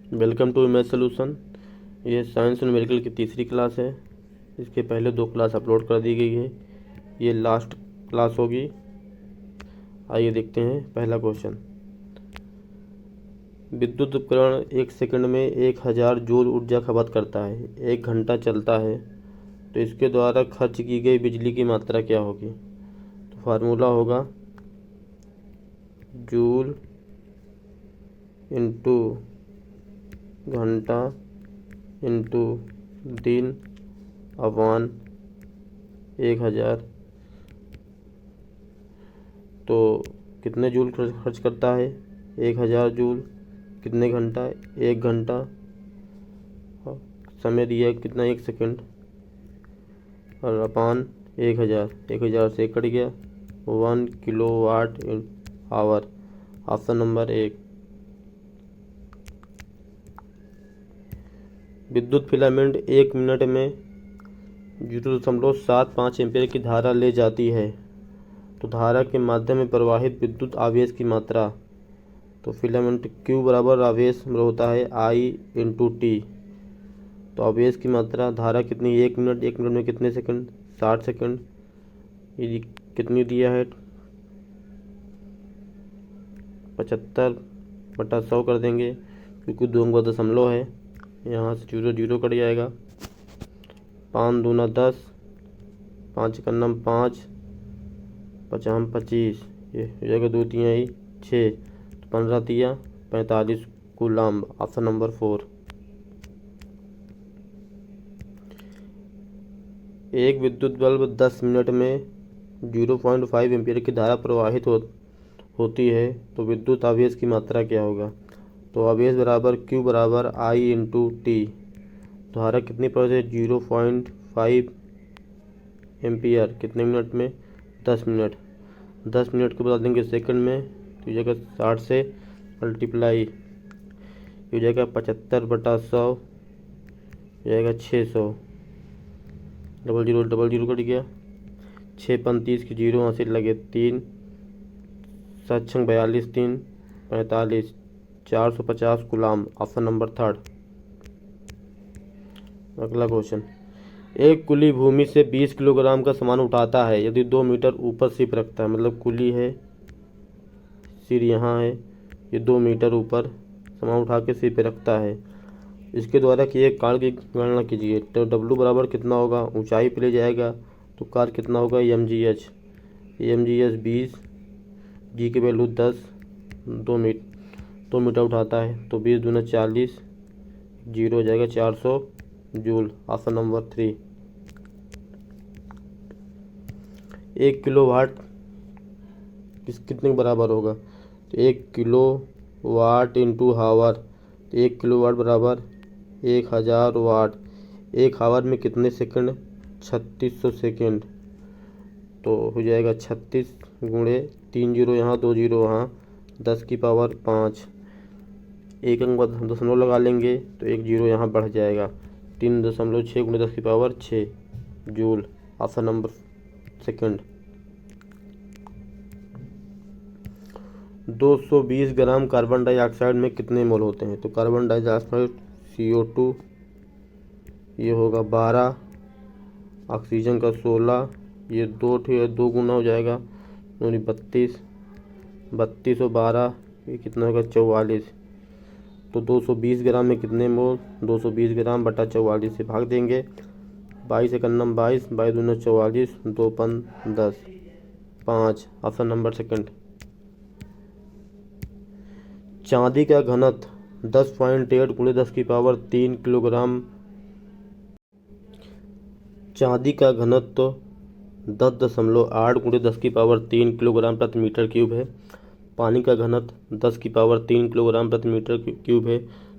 Welcome to math solution. ये science और numerical की तीसरी क्लास है। इसके पहले 2 क्लास अपलोड कर दी गई है, ये लास्ट क्लास होगी। आइए देखते हैं पहला क्वेश्चन। विद्युत उपकरण 1 सेकंड में 1000 जूल ऊर्जा खपत करता है, 1 घंटा चलता है, तो इसके द्वारा खर्च की गई बिजली की मात्रा क्या होगी? तो फार्मूला होगा जूल इंटू घंटा इंटू दिन अपॉन 1000। तो कितने जूल खर्च करता है? 1000 जूल। कितने घंटा? 1 घंटा। समय दिया कितना? 1 सेकंड। और अपान 1000 से कट गया 1 किलोवाट आवर। Option number 1। विद्युत फिलामेंट 1 मिनट में 0.75 एम्पीयर की धारा ले जाती है, तो धारा के माध्यम में प्रवाहित विद्युत आवेश की मात्रा। तो फिलामेंट Q बराबर आवेश होता है I इंटू टी। तो आवेश की मात्रा, धारा कितनी? 1 मिनट। 1 मिनट में कितने सेकंड? 60 सेकंड। ये कितनी दिया है? 75/100 कर देंगे, क्योंकि 2 का दशमलव है। यहाँ से 0 0 कट जाएगा। 5 दूना 10, 5 का नम 5, 5 25, ये हो जाएगा 2 तिहाई 6, तो 15 तिया 45 कूलम्ब। Option number 4। एक विद्युत बल्ब 10 मिनट में 0.5 एम्पीयर की धारा प्रवाहित होती है, तो विद्युत आवेश की मात्रा क्या होगा? तो आवेश बराबर Q बराबर I इंटू टी। धारा कितनी प्रवाहित है? 0.5 एम्पियर। कितने मिनट में? 10 मिनट। 10 मिनट को बता देंगे सेकंड में, तो ये जाएगा 60 से मल्टीप्लाई, ये हो जाएगा 75/100, हो जाएगा 600। डबल जीरो कट गया। 6 35 की 0 वहाँ से लगे 3, 7 6 42, 3 45, 450 कूलम्ब। Option number 3। अगला क्वेश्चन। एक कुली भूमि से 20 किलोग्राम का सामान उठाता है यदि 2 मीटर ऊपर सिप रखता है। मतलब कुली है, सिर यहाँ है, ये 2 मीटर ऊपर सामान उठा के सिर पे रखता है। इसके द्वारा किए कार्य की गणना कीजिए। तो W बराबर कितना होगा? ऊंचाई पे ले जाएगा, तो कार्य कितना होगा? mgh 20, जी की वैल्यू 10, 2 मीटर उठाता है, तो 20 दूना 40, 0 हो जाएगा 400 जूल। Option number 3। 1 किलोवाट कितने के बराबर होगा? तो 1 किलो वाट इंटू हावर, तो 1 किलोवाट बराबर 1000 वाट। 1 हावर में कितने सेकंड? 3600 सेकंड। तो हो जाएगा 36 गुणे 3 जीरो यहाँ, 2 जीरो वहाँ, 10 की पावर 5। एक अंक दशमलव लगा लेंगे, तो 1 जीरो यहाँ बढ़ जाएगा। 3.6 गुणे 10 की power 6 joule. Option number 2। 220 gram carbon dioxide में कितने मोल होते हैं? तो कार्बन डाइऑक्साइड CO2 ये होगा 12, ऑक्सीजन का 16, ये 2 गुना हो जाएगा, 32, 32 और 12 ये कितना होगा? 44। तो 220 ग्राम में कितने मोल? 220 ग्राम बटा 44 से भाग देंगे। 22 एक अन्नम 22, 22 दूना 44, 2 पन 10, 5। Option number 2। चांदी का घनत्व 10.8 गुणे 10 की पावर 3 किलोग्राम। चांदी का घनत्व 10.8 गुणे 10 की पावर 3 किलोग्राम प्रति मीटर क्यूब है। पानी का घनत्व 10 की पावर 3 किलोग्राम प्रति मीटर क्यूब है।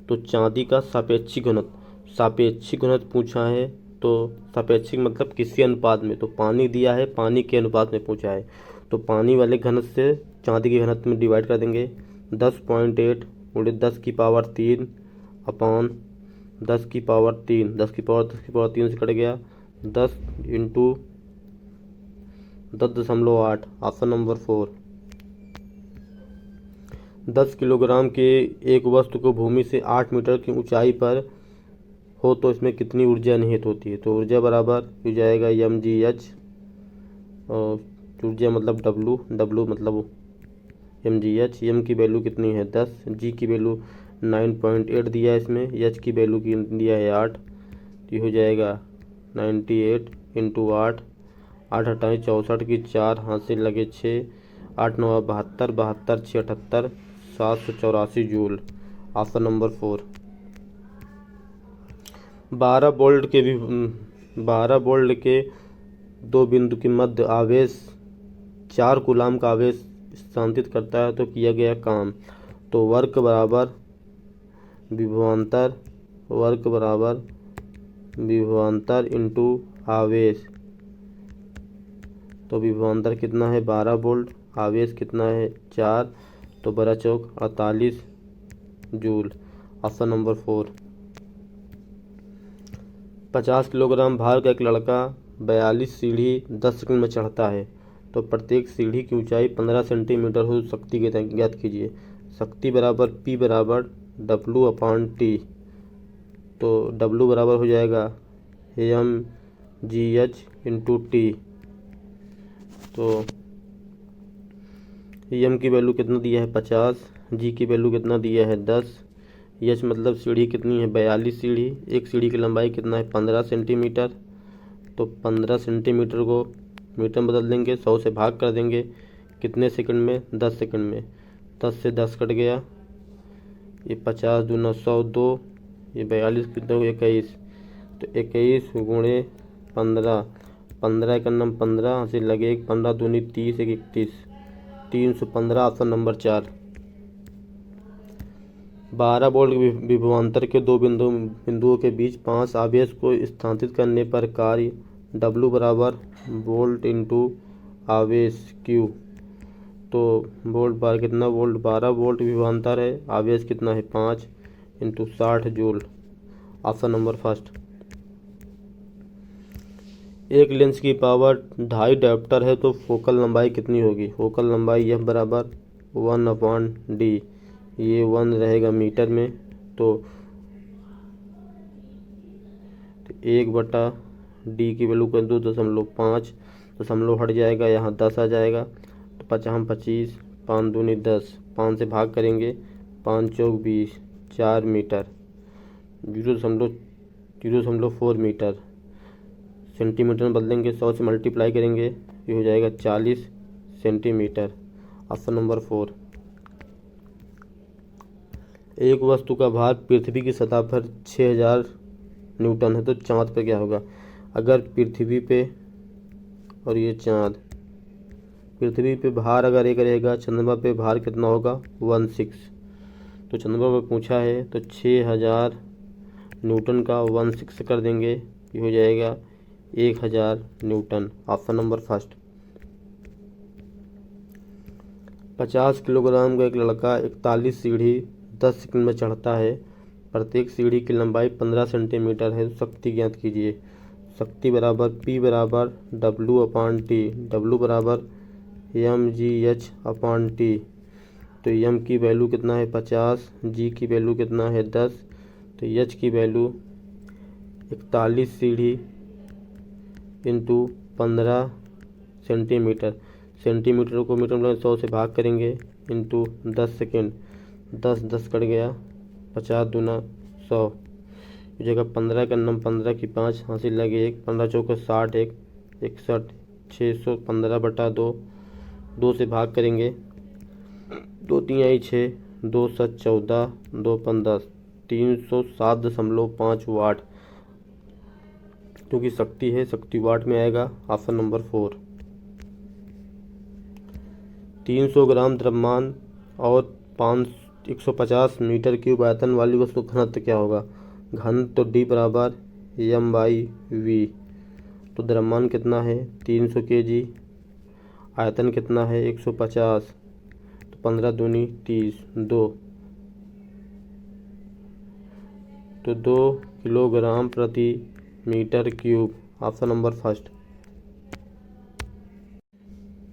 तो चांदी का सापेक्षिक घनत्व पूछा है, तो सापेक्षिक मतलब किसी अनुपात में। तो पानी दिया है, पानी के अनुपात में पूछा है, तो पानी वाले घनत्व से चांदी के घनत्व में डिवाइड कर देंगे। 10.8 गुणे 10 की पावर 3 अपॉन 10 की पावर 3, 10 की पावर 3 से कट गया, 10 इंटू 10.8। Option number 4। 10 किलोग्राम के एक वस्तु को भूमि से 8 मीटर की ऊंचाई पर हो तो इसमें कितनी ऊर्जा निहित होती है। तो ऊर्जा बराबर हो जाएगा mgh, और ऊर्जा मतलब W मतलब mgh। m की वैल्यू कितनी है 10, g की वैल्यू 9.8 दिया है इसमें, h की वैल्यू की दिया है 8। तो ये हो जाएगा 98 इंटू 8, 8 28 64 की 4 हाथ से लगे 6, 8 9 72, 72 6 78, 784 जूल। Option number 4। 12 वोल्ट के दो बिंदु के मध्य आवेश 4 कूलाम का आवेश स्थानांतरित करता है तो किया गया काम। तो वर्क बराबर विभवांतर इंटू आवेश। तो विभवांतर कितना है 12 वोल्ट, आवेश कितना है 4, तो 12 चौक 48 जूल। Option number 4। 50 किलोग्राम भार का एक लड़का 42 सीढ़ी 10 सेकंड में चढ़ता है, तो प्रत्येक सीढ़ी की ऊंचाई 15 सेंटीमीटर हो। शक्ति ज्ञात कीजिए। शक्ति बराबर P बराबर W/T। तो W बराबर हो जाएगा mgh इंटू T। तो m की वैल्यू कितना दिया है 50, g की वैल्यू कितना दिया है 10, h मतलब सीढ़ी कितनी है 42 सीढ़ी, एक सीढ़ी की लंबाई कितना है 15 सेंटीमीटर। तो 15 सेंटीमीटर को मीटर में बदल देंगे, 100 से भाग कर देंगे, कितने सेकंड में 10 सेकंड में। 10 से 10 कट गया, ये 50 दूना 100 2, ये 42 कितना हो 21। तो 21 गुणे 15, 15 का नाम 15 से लगे 15 दूनी 30 31, 315। Option number 4। 12 वोल्ट विभवांतर के दो बिंदुओं के बीच 5 आवेश को स्थानांतरित करने पर कार्य W बराबर वोल्ट इंटू आवेश Q। तो वोल्ट बार कितना वोल्ट 12 वोल्ट विभवांतर है, आवेश कितना है 5 इंटू 60 जूल। Option number 1। एक लेंस की पावर 2.5 डायोप्टर है तो फोकल लंबाई कितनी होगी। फोकल लंबाई F बराबर 1/D, ये 1 रहेगा मीटर में, तो 1/D की वैल्यू कर 2.5, दशमलव हट जाएगा, यहाँ 10 आ जाएगा। तो 5 25, 5 दूनी 10, 5 से भाग करेंगे, 5 चौक 20, 4 मीटर, 0.4 मीटर। सेंटीमीटर में बदलेंगे, 100 से मल्टीप्लाई करेंगे, ये हो जाएगा 40 सेंटीमीटर। Option number 4। एक वस्तु का भार पृथ्वी की सतह पर 6000 न्यूटन है तो चाँद पर क्या होगा। अगर पृथ्वी पे और ये चाँद, पृथ्वी पे भार अगर एक रहेगा, चंद्रमा पे भार कितना होगा 16। तो चंद्रमा पर पूछा है तो 6000 न्यूटन का 16 कर देंगे, ये हो जाएगा 1000 न्यूटन। Option number 1। 50 किलोग्राम का एक लड़का 41 सीढ़ी 10 सेकंड में चढ़ता है, प्रत्येक सीढ़ी की लंबाई 15 सेंटीमीटर है। शक्ति ज्ञात कीजिए। शक्ति बराबर P बराबर W/T, W बराबर mgh/T। तो m की वैल्यू कितना है 50, g की वैल्यू कितना है 10, तो h की वैल्यू 41 सीढ़ी इंटू 15 सेंटीमीटर। सेंटीमीटर को मीटर में 100 से भाग करेंगे, इंटू 10 सेकेंड, 10 10 कट गया, 50 दूना 100, जगह 15 का नाम 15 की 5 हासिल लगे 1, 15 चौका 60, 1 61, 615/2, 2 से भाग करेंगे, 2 3 6, 2 7 14, 2 15, 307.5 वाट, क्योंकि शक्ति है, शक्ति वाट में आएगा। Option number 4। 300 ग्राम द्रव्यमान और 150 मीटर क्यूब आयतन वाली वस्तु घनत्व क्या होगा। घन तो D बराबर m/v। तो द्रव्यमान कितना है 300 kg, आयतन कितना है 150, तो 15 दूनी 30, 2, तो 2 किलोग्राम प्रति metre cube. Option number 1।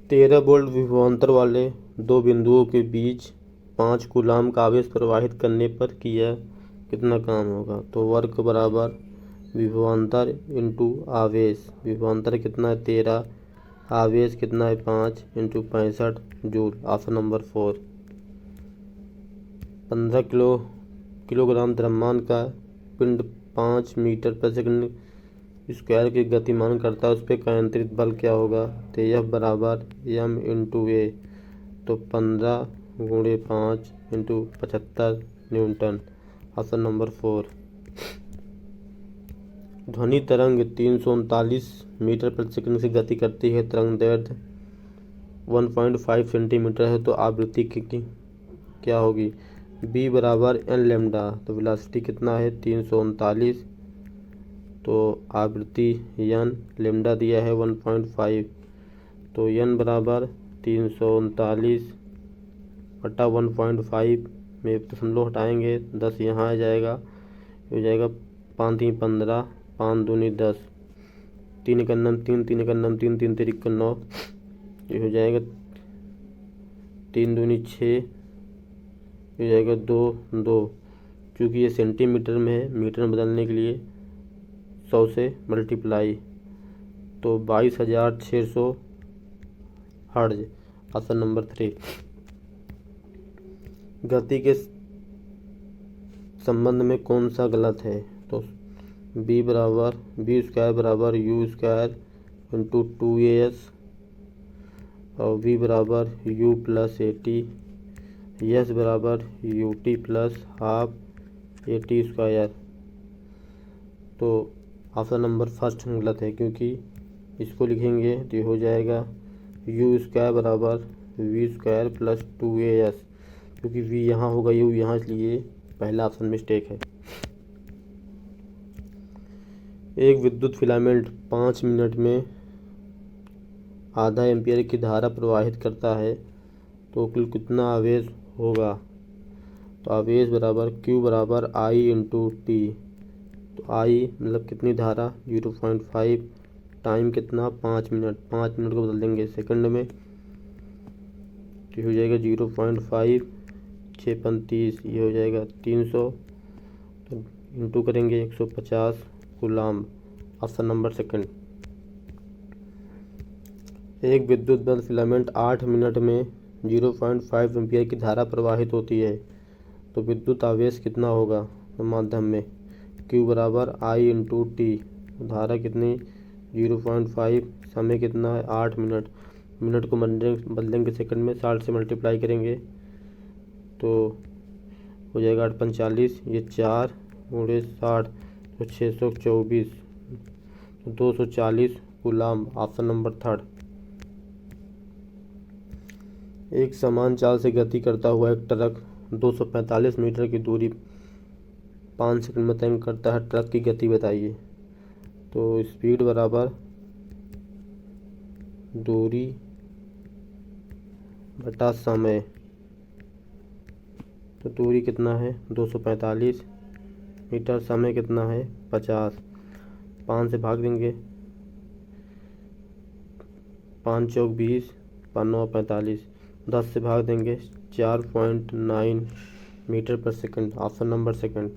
13 volt विभवांतर वाले दो बिंदुओं के बीच 5 कूलाम का आवेश प्रवाहित करने पर किया कितना काम होगा। तो वर्क बराबर विभवांतर इंटू आवेश। विभवांतर कितना है 13, आवेश कितना है 5 into 65 joule. Option number 4। 15 kilogram द्रव्यमान का पिंड 5 मीटर प्रति सेकंड स्क्वायर की गतिमान करता है, उस पर केंद्रित बल क्या होगा। तो F बराबर m इंटू ए। तो 15 गुणे 5 इंटू 75 न्यूटन। Option number 4। ध्वनि तरंग 339 मीटर प्रति सेकंड से गति करती है, तरंग दैर्ध्य 1.5 सेंटीमीटर है, तो आवृत्ति की क्या होगी। b बराबर n लेमडा। तो वेलोसिटी कितना है 339, तो आवृत्ति n लेमडा दिया है 1.5, तो n बराबर 339 बटा 1.5 में दशमलव हटाएंगे 10 यहाँ आ जाएगा, हो जाएगा 5 3 15, 5 दूनी 10, 3 1 9 3, 3 1 9 3, 3 3 9, ये हो जाएगा 3 दूनी 6, हो जाएगा 2 2। चूँकि ये सेंटीमीटर में है, मीटर में बदलने के लिए 100 से मल्टीप्लाई, तो 22,600 हर्ट्ज। Option number 3। गति के संबंध में कौन सा गलत है। तो b स्क्वायर बराबर u स्क्वायर इंटू 2as और v बराबर u प्लस एटी, s बराबर ut plus half eighty square. तो ऑप्शन नंबर फर्स्ट गलत है, क्योंकि इसको लिखेंगे तो ये हो जाएगा u स्क्वायर बराबर v स्क्वायर प्लस 2as, क्योंकि v यहाँ होगा u यहाँ, इसलिए पहला ऑप्शन मिस्टेक है। एक विद्युत फिलामेंट 5 मिनट में आधा एम्पियर की धारा प्रवाहित करता है, तो कुल कितना आवेश होगा। तो आवेश बराबर Q बराबर I इंटू टी। तो I मतलब कितनी धारा 0.5, टाइम कितना 5 मिनट, 5 मिनट को बदल देंगे सेकंड में, तो हो जाएगा 0.5 6 35, ये हो जाएगा 300, तो इंटू करेंगे 150 कूलाम। Option number second. एक विद्युत बल्ब फिलामेंट 8 मिनट में 0.5 एम्पियर की धारा प्रवाहित होती है, तो विद्युत आवेश कितना होगा माध्यम में। Q बराबर I इंटू टी। धारा कितनी 0.5, समय कितना है 8 मिनट, मिनट को बदलेंगे सेकंड में, 60 से मल्टीप्लाई करेंगे तो हो जाएगा 8 45, ये 4 गुणे 60 तो 624, तो 240 कूलाम। Option number 3। एक समान चाल से गति करता हुआ एक ट्रक 245 मीटर की दूरी 5 सेकंड में तय करता है, ट्रक की गति बताइए। तो स्पीड बराबर दूरी बटा समय, तो दूरी कितना है 245 मीटर, समय कितना है 50, 5 से भाग देंगे, 5 चौक 20, 5 9 45, 10 से भाग देंगे 4.9 मीटर पर सेकंड। Option number second.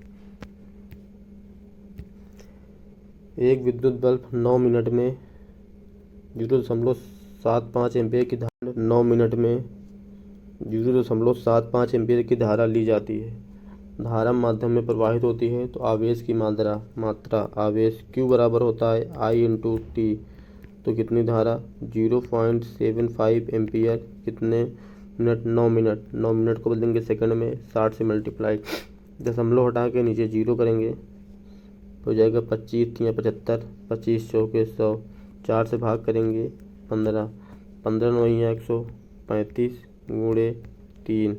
एक विद्युत बल्ब 9 मिनट में 0.75 एम्पियर की धारा 9 मिनट में 0.75 एम्पियर की धारा ली जाती है, धारा माध्यम में प्रवाहित होती है, तो आवेश की मात्रा आवेश Q बराबर होता है I इंटू टी। तो कितनी धारा 0.75 एम्पियर कितने मिनट 9 मिनट, 9 मिनट को बदलेंगे सेकंड में, 60 से मल्टीप्लाई, दशमलव हटा के नीचे 0 करेंगे, हो जाएगा 25 3 75, 25 चौके 100, 4 से भाग करेंगे 15, 15 9 135 गुणे 3,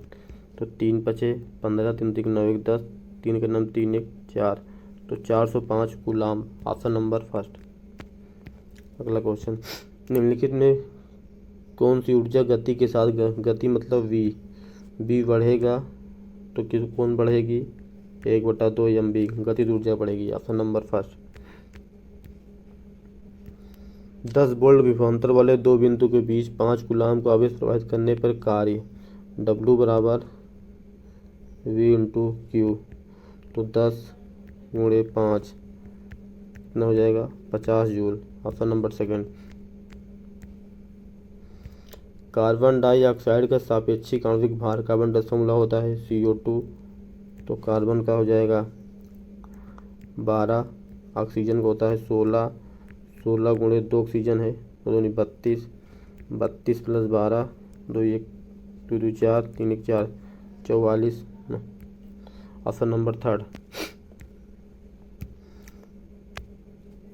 तो 3 5 15, 3 3 9 1 10, 3 9 3 1 4, तो 405 कूलाम। Option number first. अगला क्वेश्चन, निम्नलिखित में कौन सी ऊर्जा गति के साथ गति मतलब v बढ़ेगा तो कौन बढ़ेगी 1/2 mv गतिज ऊर्जा बढ़ेगी। Option number first. 10 वोल्ट विभवांतर वाले दो बिंदु के बीच 5 कूलाम को आवेश प्रवाहित करने पर कार्य W बराबर वी इंटू क्यू। तो 10 गुणे 5 कितना हो जाएगा 50 joule. Option number second. Carbon dioxide का सापेक्षिक आणविक भार कार्बन 10 होता है CO2। तो कार्बन का हो जाएगा 12, ऑक्सीजन का होता है 16। 16 गुणे 2 ऑक्सीजन है तो 2 32, 32 प्लस 12 2 1 2 2 4 3 1 4 44। Option number third.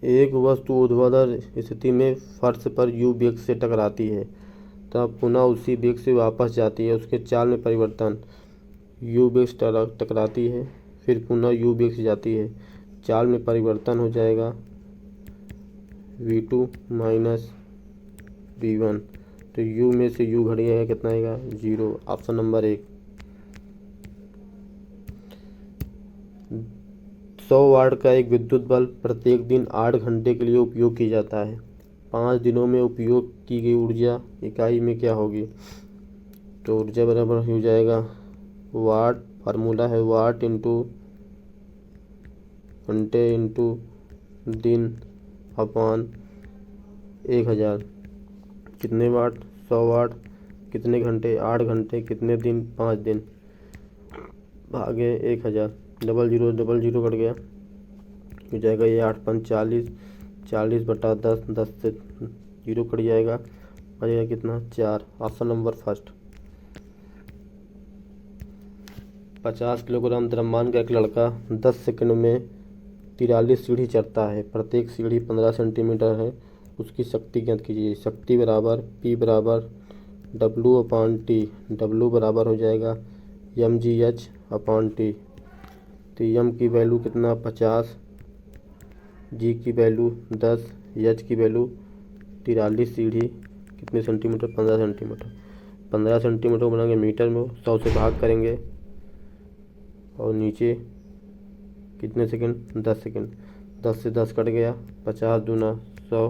एक वस्तु ऊर्ध्वाधर स्थिति में फर्श पर यू वेग से टकराती है तब पुनः उसी वेग से वापस जाती है। उसके चाल में परिवर्तन। यू वेग से टकराती है फिर पुनः यू वेग से जाती है, चाल में परिवर्तन हो जाएगा V2 माइनस V1। तो यू में से यू घट जाएगा, कितना आएगा 0। Option number 1। 100 वाट का एक विद्युत बल्ब प्रत्येक दिन 8 घंटे के लिए उपयोग किया जाता है। 5 दिनों में उपयोग की गई ऊर्जा इकाई में क्या होगी। तो ऊर्जा बराबर हो जाएगा वाट, फार्मूला है वाट इंटू घंटे इंटू दिन अपॉन 1000। कितने वाट 100 वाट, कितने घंटे 8 घंटे, कितने दिन 5 दिन, भागे 1000। 00 कट गया हो जाएगा ये 8 5 40, 40/10, 10 से 0 कट जाएगा, बचेगा कितना 4। Option number first. 50 किलोग्राम द्रव्यमान का एक लड़का 10 सेकंड में 43 सीढ़ी चढ़ता है, प्रत्येक सीढ़ी 15 सेंटीमीटर है, उसकी शक्ति ज्ञात कीजिए। शक्ति बराबर P बराबर W/T। W बराबर हो जाएगा mgh/T। तो m की वैल्यू कितना 50, g की वैल्यू 10, h की वैल्यू 43 सीढ़ी कितने सेंटीमीटर 15 सेंटीमीटर। 15 सेंटीमीटर बनाएंगे मीटर में, 100 से भाग करेंगे और नीचे कितने सेकंड 10 सेकंड। 10 से 10 कट गया, 50 दूना 100,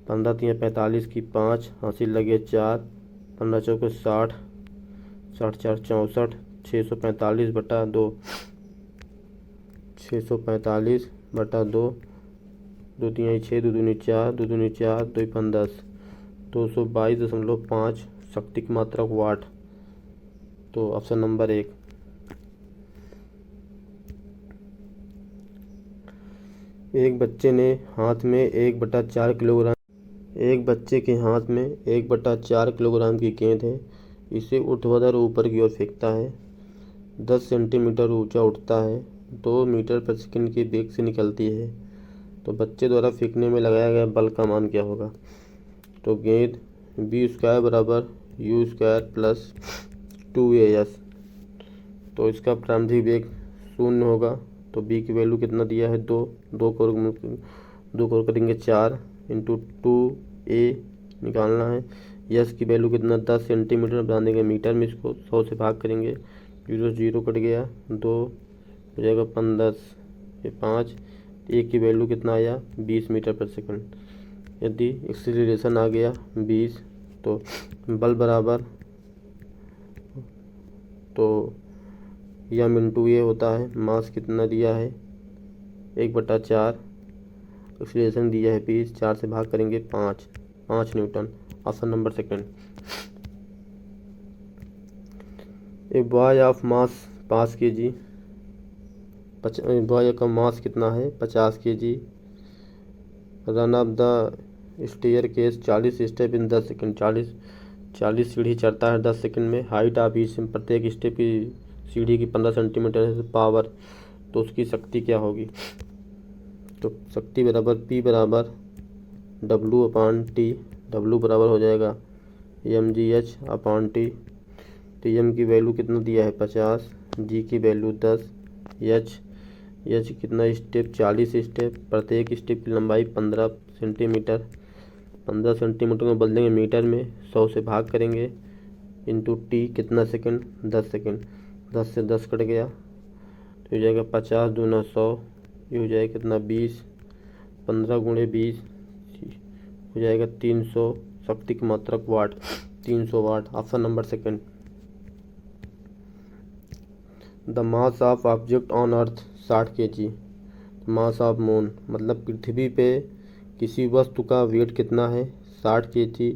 15 3 45 की 5, हासिल लगे 4, 15 चौके 60, 60 4 64, 645/2, 645/2, 2 3 6 2 दूनी 4, 2 दूनी 4, 2 5 10, 222.5 शक्ति की मात्रक वाट। तो ऑप्शन नंबर 1। एक बच्चे के हाथ में 1/4 किलोग्राम की गेंद है, इसे ऊर्ध्वाधर ऊपर की ओर फेंकता है, 10 सेंटीमीटर ऊंचा उठता है, 2 मीटर प्रति सेकंड के वेग से निकलती है। तो बच्चे द्वारा फेंकने में लगाया गया बल का मान क्या होगा। तो गेंद B² बराबर U² प्लस 2AS। तो इसका प्रारंभिक वेग 0 होगा। तो B की वैल्यू कितना दिया है 2 को करेंगे 4 इंटू 2A निकालना है। यस की वैल्यू कितना 10 सेंटीमीटर बना देंगे मीटर में, इसको 100 से भाग करेंगे, 0 कट गया, 2 हो जाएगा 15, ये 5। ए की वैल्यू कितना आया 20 मीटर पर सेकंड। यदि एक्सीलरेशन आ गया 20 तो बल बराबर तो m इंटू ए होता है, मास कितना दिया है 1/4, एक्सीलरेशन दिया है 20, 4 से भाग करेंगे 5 newton. Option number second. A boy of mass 5 kg, boy का मास कितना है 50 kg, run up the staircase 40 step in 10 second. 40 सीढ़ी चढ़ता है 10 सेकंड में। हाइट ऑफ ईच, प्रत्येक स्टेप की सीढ़ी की 15 सेंटीमीटर है। पावर, तो उसकी शक्ति क्या होगी। तो शक्ति बराबर P बराबर W/T। W बराबर हो जाएगा mgh/T। तो m की वैल्यू कितना दिया है 50, g की वैल्यू 10, h कितना स्टेप 40 स्टेप, प्रत्येक स्टेप की लंबाई 15 सेंटीमीटर। 15 सेंटीमीटर में बदलेंगे मीटर में, 100 से भाग करेंगे, इंटू टी कितना सेकंड 10 सेकंड। 10 से 10 कट गया तो हो जाएगा 50 दूना 100, ये हो जाएगा कितना 20, 15 गुणे 20 हो जाएगा 300 शक्ति की मात्रक watt, 300 watt. Option number second. The mass of object on earth 60 kg। Mass of moon मतलब पृथ्वी पे किसी वस्तु का वेट कितना है, 60 kg।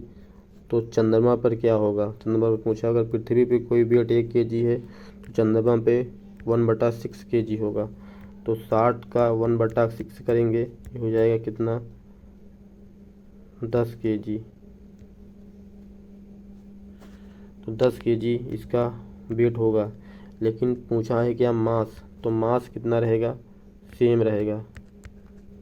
तो चंद्रमा पर क्या होगा, चंद्रमा पर पूछा अगर पृथ्वी पे कोई वेट 1 kg है तो चंद्रमा पे 1/6 kg होगा। तो 60 का 1/6 करेंगे, ये हो जाएगा कितना, 10 kg। तो 10 kg इसका वेट होगा। लेकिन पूछा है क्या मास, तो मास कितना रहेगा, सेम रहेगा।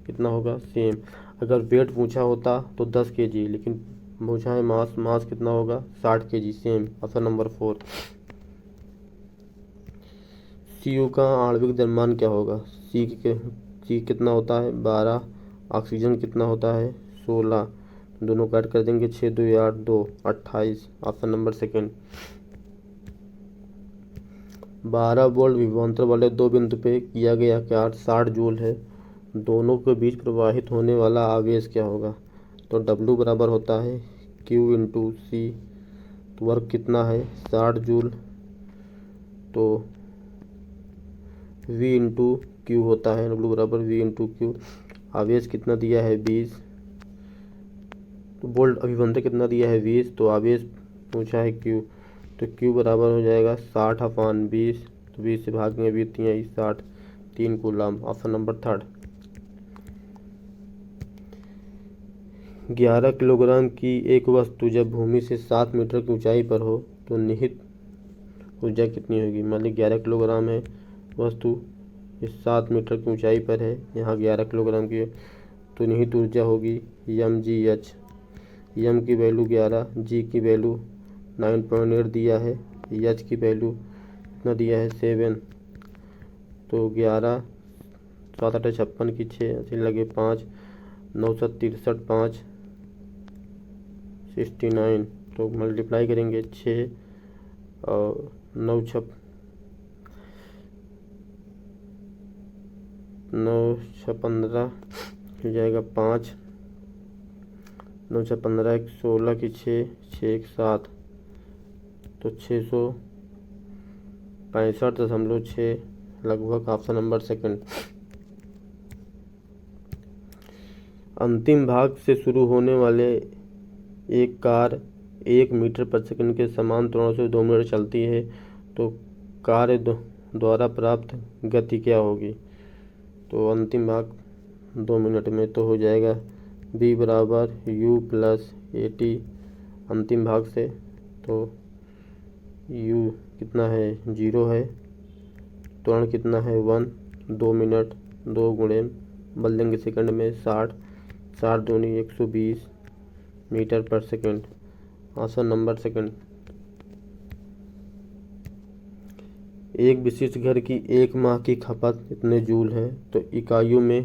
कितना होगा, सेम। अगर वेट पूछा होता तो 10 kg, लेकिन पूछा है मास, मास कितना होगा 60 kg, same. Option number 4। CO का आणविक द्रव्यमान क्या होगा, सी कितना होता है 12, ऑक्सीजन कितना होता है 16। दोनों काट कर देंगे, 6 2 8 2 28। Option number second. 12 वोल्ट विभवांतर वाले दो बिंदु पे किया गया कार्य 60 जूल है। दोनों के बीच प्रवाहित होने वाला आवेश क्या होगा, तो W बराबर होता है Q इंटू सी। तो वर्क कितना है 60 जूल, तो V इंटू क्यू होता है, W बराबर V इंटू क्यू। आवेश कितना दिया है 20, तो वोल्ट अभिवंतर कितना दिया है 20, तो आवेश पूछा है Q। तो Q बराबर हो जाएगा 60/20। तो 20 से भागेंगे 20 60, 3 कूलम। Option number 3। 11 किलोग्राम की एक वस्तु जब भूमि से 7 मीटर की ऊंचाई पर हो तो निहित ऊर्जा कितनी होगी। मान ली 11 किलोग्राम है वस्तु, ये 7 मीटर की ऊंचाई पर है, यहाँ 11 किलोग्राम की, तो निहित ऊर्जा होगी mgh। m की वैल्यू 11, g की वैल्यू 9.8 दिया है, h की वैल्यू कितना दिया है 7। तो 11 7 8 56 की 6 ऐसे लगे 5, 9 7 63 5 69। तो मल्टीप्लाई करेंगे 6 और 9 6 15 हो जाएगा 5, 9 6 15 1 16 की 6 6 1 7, तो 665.6 लगभग। Option number second. अंतिम भाग से शुरू होने वाले एक कार 1 मीटर प्रति सेकंड के समान त्वरण से 2 मिनट चलती है, तो कार्य द्वारा प्राप्त गति क्या होगी। तो अंतिम भाग 2 मिनट में, तो हो जाएगा B बराबर U प्लस AT अंतिम भाग से। तो U कितना है 0 है, त्वरण कितना है 1, 2 मिनट 2 गुणे बदल देंगे सेकंड में 60, 60 दूनी 120 मीटर पर सेकंड। Option number second. एक विशिष्ट घर की एक माह की खपत कितने जूल है, तो इकाइयों में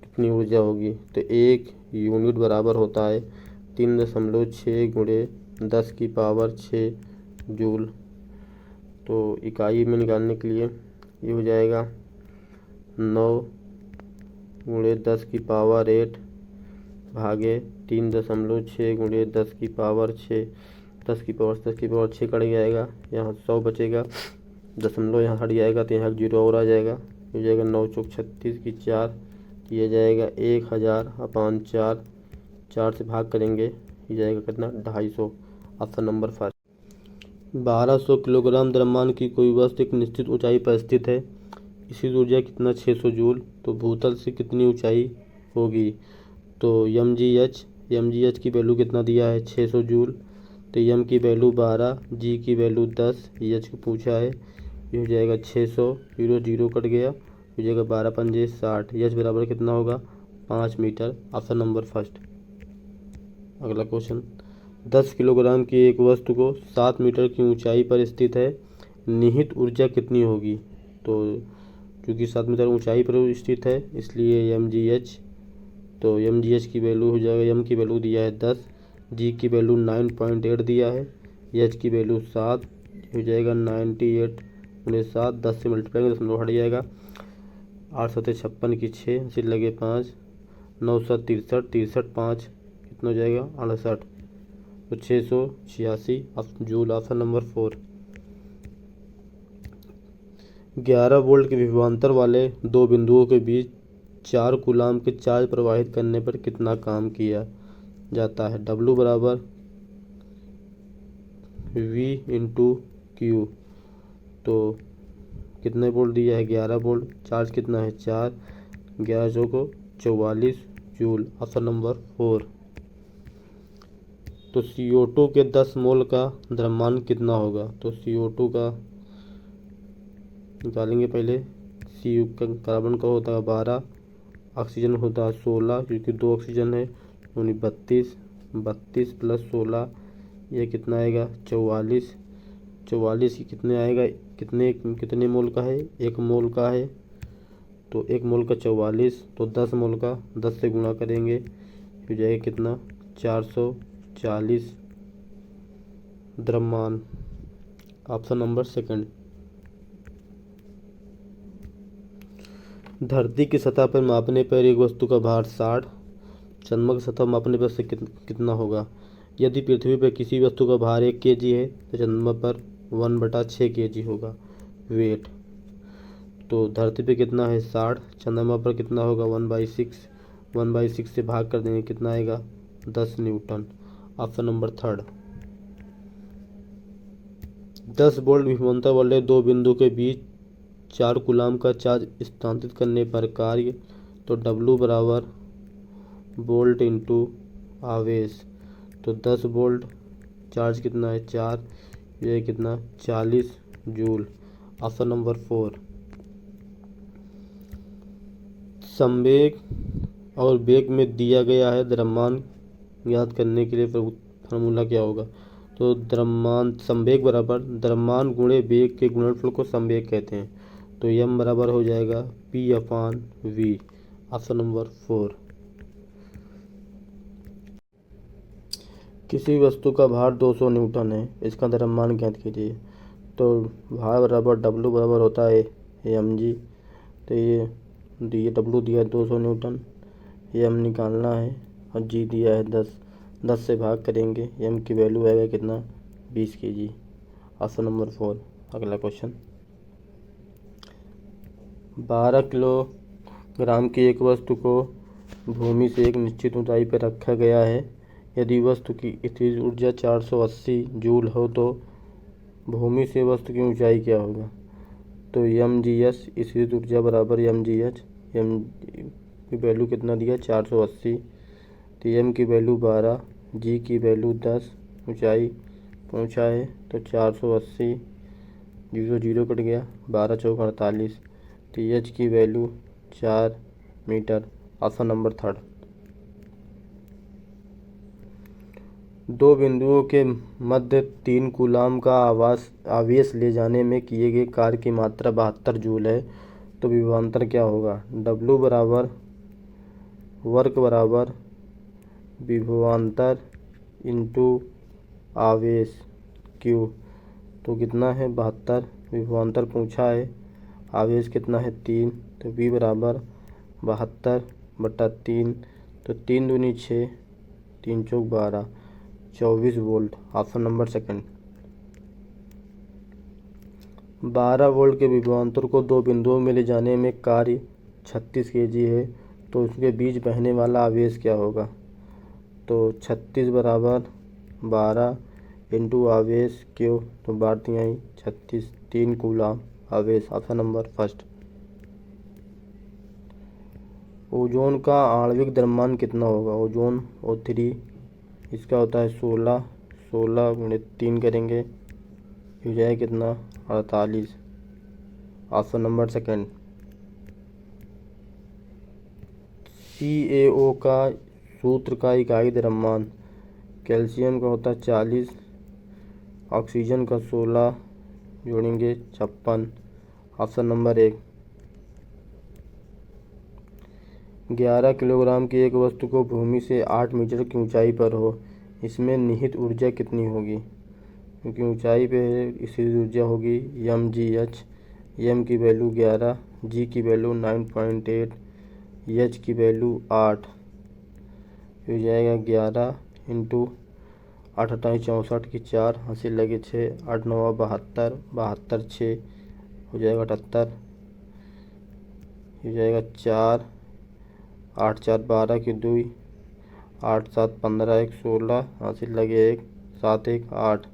कितनी ऊर्जा होगी। तो 1 यूनिट बराबर होता है 3.6 गुणे 10 की पावर 6 जूल। तो इकाई में निकालने के लिए ये हो जाएगा 9 गुणे 10 की पावर 8 भागे 3.6 गुणे 10 की पावर 6। 10 की पावर 6 कट जाएगा, यहाँ 100 बचेगा, दशमलव यहाँ हट जाएगा तो यहाँ 0 और आ जाएगा, हो जाएगा 9 चौक 36 की 4, ये जाएगा 1000/4। 4 से भाग करेंगे, ये जाएगा कितना 250। Option number 5। 1200 किलोग्राम द्रव्यमान की कोई वस्तु एक निश्चित ऊंचाई पर स्थित है, इसकी ऊर्जा कितना 600 जूल। तो भूतल से कितनी ऊंचाई होगी, तो mgh की वैल्यू कितना दिया है 600 जूल। तो m की वैल्यू 12, g की वैल्यू 10, h को पूछा है, ये हो जाएगा 600, 0 0 कट गया, हो जाएगा 12 पंजे 60। h बराबर कितना होगा 5 मीटर। Option number 1। अगला क्वेश्चन, 10 किलोग्राम की एक वस्तु को 7 मीटर की ऊंचाई पर स्थित है, निहित ऊर्जा कितनी होगी। तो क्योंकि 7 मीटर ऊंचाई पर स्थित है इसलिए mgh। तो mgh की वैल्यू हो जाएगा, m की वैल्यू दिया है 10, g की वैल्यू 9.8 दिया है, h की वैल्यू 7, हो जाएगा 98 गुणे 7, 10 से मल्टीप्लाई करेंगे दशमलव हट जाएगा, 8 7 56 की 6 सिर लगे 5, 9 7 63 5 कितना हो जाएगा 68। तो 686 जूल। Option number 4। 11 वोल्ट के विभवांतर वाले दो बिंदुओं के बीच 4 कूलाम के चार्ज प्रवाहित करने पर कितना काम किया जाता है। W बराबर V इंटू क्यू। तो कितने वोल्ट दिया है 11 वोल्ट, चार्ज कितना है 4, 11 चौको 44 जूल। Option number 4। तो CO2 के 10 मोल का द्रव्यमान कितना होगा। तो CO2 का निकालेंगे पहले। सी कार्बन का होता है 12, ऑक्सीजन होता है 16, क्योंकि 2 ऑक्सीजन है, यानी 32 प्लस 16 ये कितना आएगा 44। 44 की कितने आएगा, कितने मोल का है 1 मोल का है, तो 1 मोल का 44, तो 10 मोल का 10 से गुणा करेंगे हो जाएगा कितना 440 द्रव्यमान। Option number 2। धरती की सतह पर मापने पर एक वस्तु का भार 60, चंद्रमा की सतह मापने पर से कितना होगा। यदि पृथ्वी पर किसी वस्तु का भार 1 kg है तो चंद्रमा पर 1/6 kg होगा वेट। तो धरती पे कितना है 60, चंद्रमा पर कितना होगा 1/6 से भाग कर देंगे कितना आएगा 10 न्यूटन। Option number 3। 10 वोल्ट विभवांतर वाले दो बिंदु के बीच 4 कूलाम का चार्ज स्थानांतरित करने पर कार्य। तो W बराबर वोल्ट इंटू आवेश। तो 10 वोल्ट, चार्ज कितना है 4, ये कितना 40 जूल। Option number 4। संवेग और वेग में दिया गया है द्रव्यमान ज्ञात करने के लिए फार्मूला क्या होगा। तो द्रव्यमान संवेग बराबर द्रव्यमान गुणे वेग के गुणनफल को संवेग कहते हैं। तो m बराबर हो जाएगा P/V। Option number 4। किसी वस्तु का भार 200 न्यूटन है, इसका द्रव्यमान ज्ञात कीजिए। तो भार बराबर W बराबर होता है mg। तो ये W दिया है 200 न्यूटन, m निकालना है और g दिया है 10 से भाग करेंगे, m की वैल्यू आएगा कितना 20 kg। Option number 4। अगला क्वेश्चन, 12 किलोग्राम की एक वस्तु को भूमि से एक निश्चित ऊंचाई पर रखा गया है। यदि वस्तु की स्थिर ऊर्जा 480 जूल हो तो भूमि से वस्तु की ऊंचाई क्या होगा। तो mgs स्थिर ऊर्जा बराबर mgh, m की वैल्यू कितना दिया 480, तो m की वैल्यू 12, g की वैल्यू 10, ऊंचाई पहुंचा है तो 480, 0 कट गया, 12 चौक 48, तो h की वैल्यू 4 मीटर। Option number 3। दो बिंदुओं के मध्य 3 कूलाम का आवेश ले जाने में किए गए कार्य की मात्रा 72 जूल है। तो विभवांतर क्या होगा। W बराबर वर्क बराबर विभवांतर इंटू आवेश Q। तो कितना है 72, विभवांतर पूछा है, आवेश कितना है 3, तो V बराबर 72/3, तो 3 दूनी 6, 3 चौक 12, 24 वोल्ट। Option number 2। 12 वोल्ट के विभवांतर को दो बिंदुओं में ले जाने में कार्य 36 kg है, तो उसके बीच बहने वाला आवेश क्या होगा। तो 36 बराबर 12 इंटू आवेश Q, तो 12 36, 3 कूलाम आवेश। Option number 1। ओजोन का आणविक द्रव्यमान कितना होगा। ओजोन O3 इसका होता है 16 गुणित 3 करेंगे हो जाए कितना 48। Option number 2। CaO का सूत्र का इकाई द्रव्यमान। कैल्शियम का होता है 40, ऑक्सीजन का 16, जोड़ेंगे 56। Option number 1। 11 किलोग्राम की एक वस्तु को भूमि से 8 मीटर की ऊंचाई पर हो, इसमें निहित ऊर्जा कितनी होगी। क्योंकि ऊंचाई पे स्थिर ऊर्जा होगी mgh, m की वैल्यू 11, g की वैल्यू 9.8, h की वैल्यू 8, हो जाएगा 11 इंटू 8 8 64 की 4 हंसी लगे 6, 8 9 72, 72 6 हो जाएगा 78, हो जाएगा 4, 8 4 12 की 2, 8 7 15 1 16, हासिल लगे 1, 7 1 8,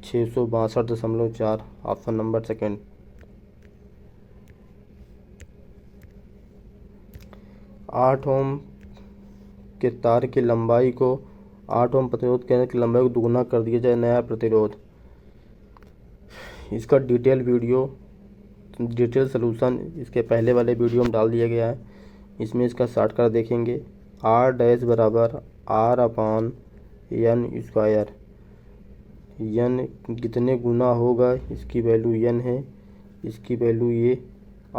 662.4। Option number second. 8 ओम के तार की लंबाई को 8 ओम प्रतिरोध केंद्र की लंबाई को दुगुना कर दिया जाए, नया प्रतिरोध। इसका डिटेल सलूशन इसके पहले वाले वीडियो में डाल दिया गया है, इसमें इसका शॉर्टकट देखेंगे। आर डैश बराबर R upon N square, N कितने गुना होगा इसकी वैल्यू एन है, इसकी वैल्यू ये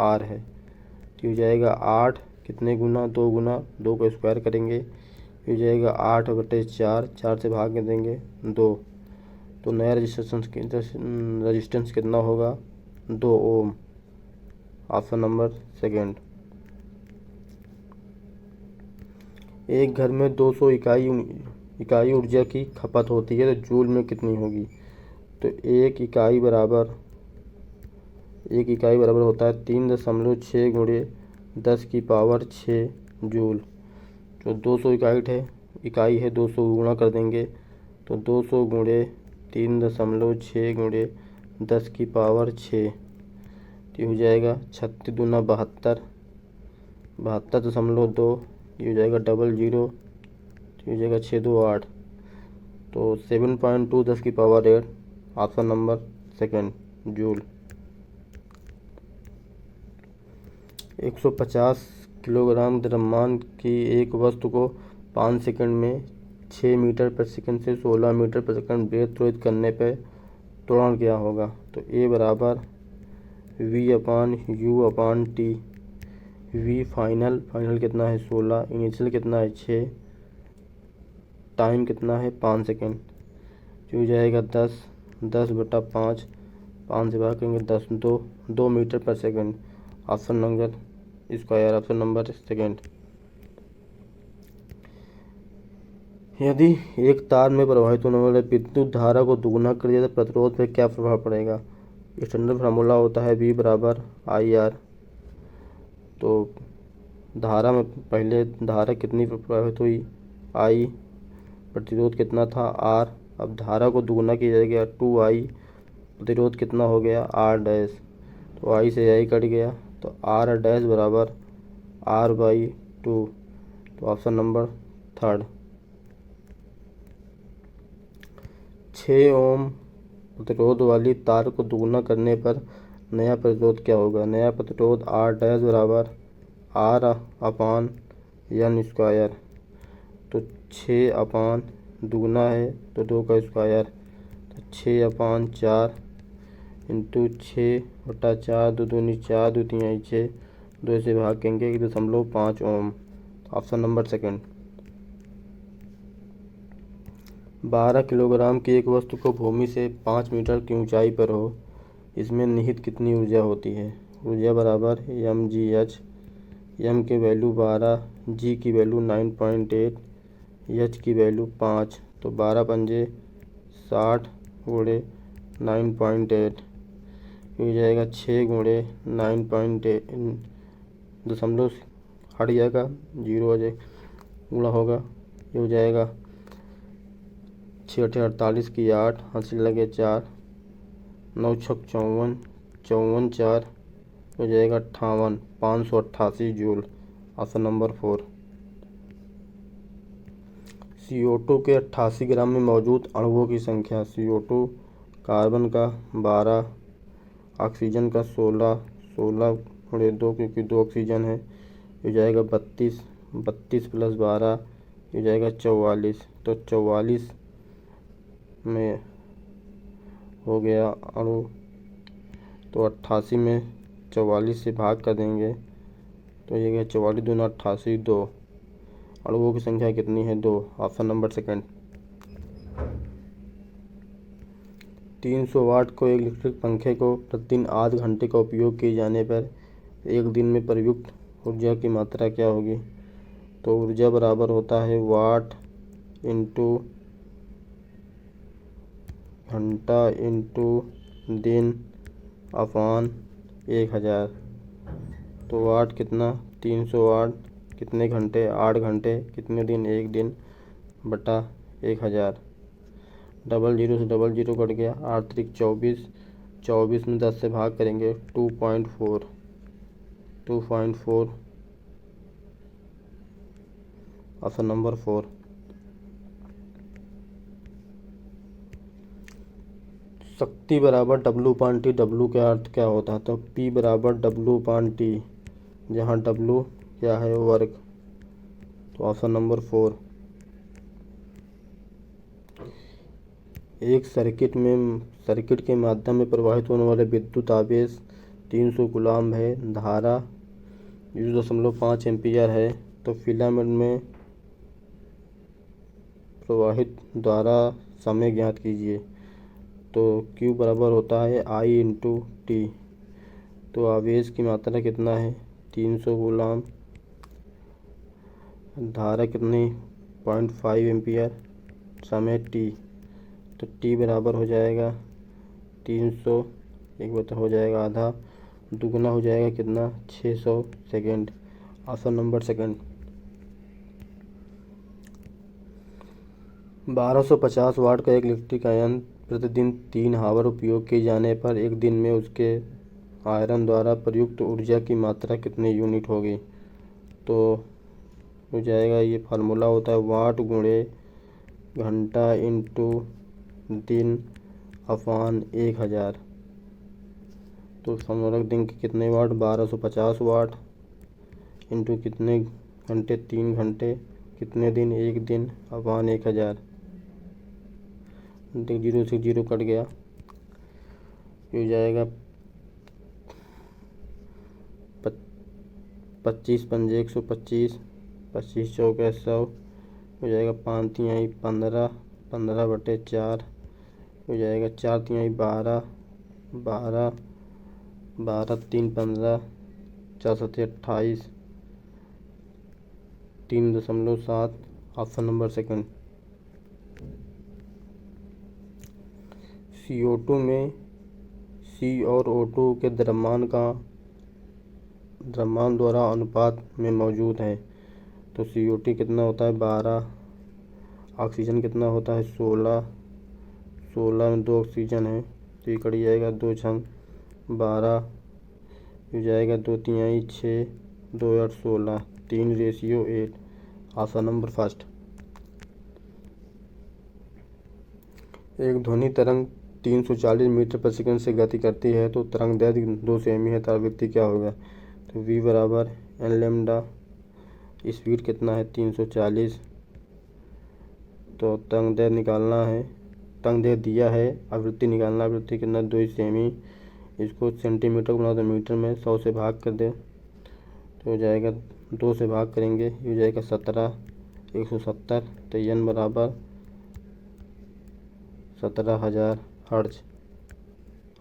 आर है, तो हो जाएगा 8 कितने गुना, 2 गुना, 2 का स्क्वायर करेंगे, हो जाएगा 8/4, 4 से भाग देंगे 2, तो नया रजिस्टेंस कितना होगा, 2 ओम। Option number second. एक घर में 200 इकाई ऊर्जा की खपत होती है, तो जूल में कितनी होगी। तो एक इकाई बराबर होता है 3.6 गुणे 10 की पावर 6 जूल। जो 200 इकाई है 200 गुणा कर देंगे, तो 200 गुणे 3.6 गुणे 10 की पावर 6, तो हो जाएगा 36 दूना 72, 72.2, ये हो जाएगा 00, तो हो जाएगा 628, तो 7.2 10 की power 8। Option number second joule. 150 kilogram द्रव्यमान की एक वस्तु को 5 सेकंड में 6 मीटर प्रति सेकंड से 16 मीटर प्रति सेकंड वेग त्वरित करने पर त्वरण क्या होगा। तो ए बराबर V/U/T। V फाइनल कितना है 16, इनिशियल कितना है 6, टाइम कितना है 5 सेकंड, जो हो जाएगा 10/5, 5 से भाग करेंगे 10, 2 मीटर पर second. Option number square, option number second. यदि एक तार में प्रवाहित होने वाले विद्युत धारा को दुगुना कर दिया तो प्रतिरोध पर क्या प्रभाव पड़ेगा। स्टैंडर्ड फार्मूला होता है V बराबर IR। तो धारा में पहले धारा कितनी प्रवाहित हुई I, प्रतिरोध कितना था R, अब धारा को दुगुना किया जाएगा 2I, प्रतिरोध कितना हो गया R डैश, तो I से I कट गया, तो R डैश बराबर R/2। तो ऑप्शन नंबर थर्ड। 6 ओम प्रतिरोध वाली तार को दुगुना करने पर नया प्रतिरोध क्या होगा। नया प्रतिरोध R डैश बराबर R/N स्क्वायर, तो 6 अपान दुगुना है तो 2 का स्क्वायर, तो 6/4 इंटू 6/4, 2 दूनी 4, 2 तिहाई 6, 2 से भाग करेंगे 1.5 ohm. Option number second. 12 kilogram की एक वस्तु को भूमि से 5 मीटर की ऊंचाई पर हो, इसमें निहित कितनी ऊर्जा होती है। ऊर्जा बराबर mgh, m की वैल्यू 12, g की वैल्यू 9.8, h की वैल्यू 5, तो 12 पंजे 60 गुणे 9.8, हो जाएगा 6 गुणे 9.8, दशमलव हट जाएगा 0 हो जाएगा, गुणा होगा, ये हो जाएगा 6 48 की 8, हासिल लगे 4, 9 छक 54, 54 4, हो जाएगा 58, 588 जूल। Option number 4। CO2 के 88 ग्राम में मौजूद अणुओं की संख्या। CO2 कार्बन का 12, ऑक्सीजन का 16 गुणे 2 क्योंकि 2 ऑक्सीजन है, हो जाएगा 32 प्लस 12, हो जाएगा 44, तो 44 में हो गया अणु, तो 88 में 44 से भाग कर देंगे, तो ये गया 44 दूना 88, 2। अणुओं की संख्या कितनी है 2। Option number second. 300 वाट को एक इलेक्ट्रिक पंखे को प्रतिदिन आध घंटे का उपयोग किए जाने पर एक दिन में प्रयुक्त ऊर्जा की मात्रा क्या होगी। तो ऊर्जा बराबर होता है वाट इंटू घंटा इंटू दिन अपान 1000। तो वाट कितना 300 वाट, कितने घंटे 8 घंटे, कितने दिन 1 दिन बटा 1000। डबल जीरो से डबल जीरो कट गया, 8 त्रिक 24, 24 में 10 से भाग करेंगे 2.4, ऑप्शन नंबर 4। शक्ति बराबर W/T। W का अर्थ क्या होता है? तो P बराबर W/T, जहाँ W क्या है वर्ग। तो ऑप्शन नंबर 4। एक सर्किट के माध्यम में प्रवाहित होने वाले विद्युत आवेश 300 कूलम्ब है, धारा 0.5 एम्पीयर है। तो फिलामेंट में प्रवाहित धारा समय ज्ञात कीजिए। तो Q बराबर होता है I/T। तो आवेश की मात्रा कितना है 300 कूलम्ब, धारा कितनी 0.5 एम्पीयर, समय T। तो T बराबर हो जाएगा 300, एक बता हो जाएगा आधा, दुगना हो जाएगा कितना 600 सेकेंड, ऑप्शन नंबर 2। 1250 वाट का एक इलेक्ट्रिक आयन प्रतिदिन 3 हावर उपयोग किए जाने पर एक दिन में उसके आयरन द्वारा प्रयुक्त ऊर्जा की मात्रा कितने यूनिट होगी? तो हो जाएगा, ये फार्मूला होता है वाट गुणे घंटा इंटू दिन अपान 1000। तो फार्मूला दिन के कितने वाट 1250 वाट इंटू कितने घंटे 3 घंटे, कितने दिन 1 दिन अपान 1000। जीरो से जीरो कट गया, ये हो जाएगा 25 पंजे 125, 25 चौके 100, हो जाएगा 5 तिहाई 15, 15 बटे 4, हो जाएगा 4 तिहाई 12, 12, 12 3 15, 4 7 28, 3.7, ऑप्शन नंबर 2। CO2 में C और O2 के द्रव्यमान द्वारा अनुपात में मौजूद है। तो CO2 कितना होता है 12, ऑक्सीजन कितना होता है 16, 16 में 2 ऑक्सीजन है, तो ये कट जाएगा 2 छंग 12, हो जाएगा 2 तिहाई 6, 2 8 16, 3:8, ऑप्शन नंबर 1। एक ध्वनि तरंग 340 मीटर प्रति सेकंड से गति करती है, तो तरंग दैर्घ्य 2 सेमी है, तो आवृत्ति क्या होगा? तो V बराबर n लैम्डा, स्पीड कितना है 340। तो तरंग दैर्घ्य निकालना है, तरंग दैर्घ्य दिया है, आवृत्ति निकालना, आवृत्ति कितना 2 सेमी। इसको सेंटीमीटर को बना दो मीटर में, 100 से भाग कर दे तो हो जाएगा 2 से भाग करेंगे, ये हो जाएगा 17, 170। तो n बराबर 17,000 हर्ट्ज,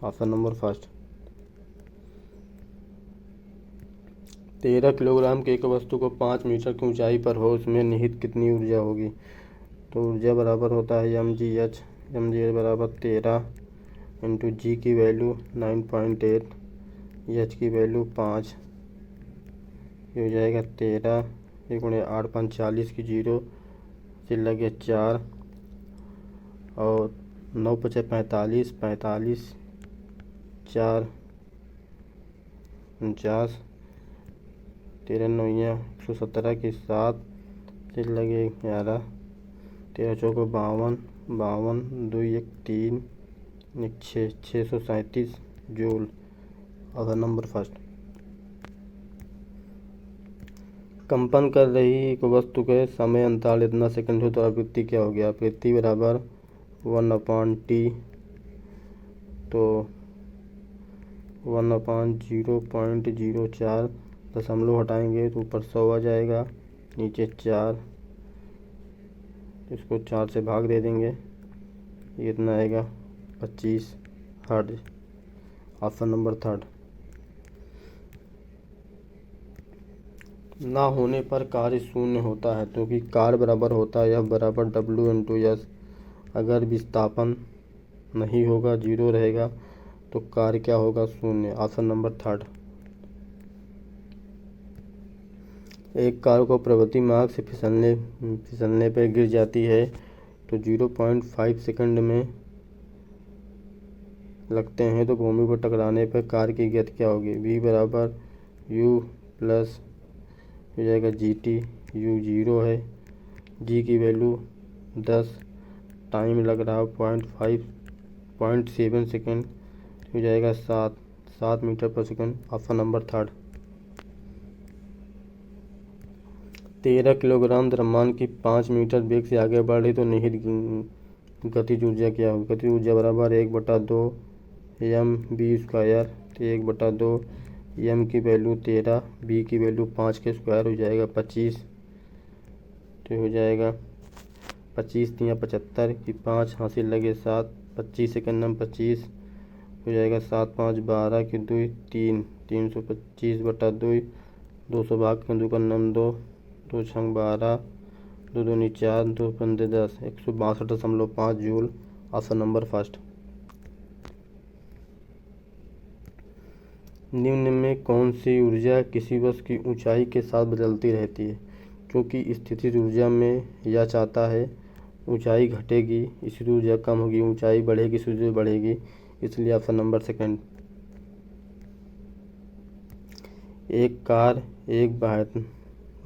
ऑप्शन नंबर 1। 13 किलोग्राम की एक वस्तु को 5 मीटर की ऊंचाई पर हो, उसमें निहित कितनी ऊर्जा होगी? तो ऊर्जा बराबर होता है mgh, mgh बराबर 13 इंटू जी की वैल्यू 9.8, एच की वैल्यू 5, ये हो जाएगा 13, 1 गुणे 8 5 40 की 0 से लगे 4 और 9 5 45, 45 4 49, 13 9 117 की 7 से लगे 11, 13 चौको 52, 52 2 1 3 1 6, 637 जूल, ऑप्शन नंबर 1। कंपन कर रही एक वस्तु के समय अंतराल इतना सेकंड हो तो आवृत्ति क्या हो गया? आवृत्ति बराबर 1/T। तो 1/0.04, दशमलव हटाएंगे तो ऊपर 100 आ जाएगा, नीचे 4, इसको 4 से भाग दे देंगे, ये इतना आएगा 25 हर्ट्ज, ऑप्शन नंबर 3। ना होने पर कार्य शून्य होता है, तो कि कार्य बराबर होता है F बराबर W × S। अगर विस्थापन नहीं होगा, जीरो रहेगा, तो कार्य क्या होगा? शून्य। Option number third. एक कार को प्रवृत्ति मार्ग से फिसलने पर गिर जाती है तो 0.5 सेकंड में लगते हैं, तो भूमि पर टकराने पर कार की गति क्या होगी? v बराबर u प्लस हो जाएगा gt। u 0 है, g की वैल्यू 10, टाइम लग रहा 0.7 सेकेंड, हो जाएगा 7 मीटर पर second. Option number third. 13 kilogram द्रव्यमान की 5 मीटर वेग से आगे बढ़ रही तो निहित गतिज ऊर्जा क्या होगी? गतिज ऊर्जा बराबर 1/2 mv²। तो 1/2 m की वैल्यू 13, v की वैल्यू 5 के स्क्वायर हो जाएगा 25। तो हो जाएगा 25 3 75 की 5 हासिल लगे 7, 25 सेकंड में 25 हो जाएगा 7 5 12 की 2 3, 325/2, 200 भाग के 2 का नम 2, 2 छंग 12, 2 दूनी 4, 2 पंजे 10, 162.5 जूल। Option number first. निम्न में कौन सी ऊर्जा किसी वस्तु की ऊंचाई के साथ बदलती रहती है? क्योंकि स्थितिज ऊर्जा में यह चाहता है ऊंचाई घटेगी इसलिए ऊर्जा कम होगी, ऊंचाई बढ़ेगी इसलिए ऊर्जा बढ़ेगी, इसलिए ऑप्शन नंबर सेकंड। एक कार एक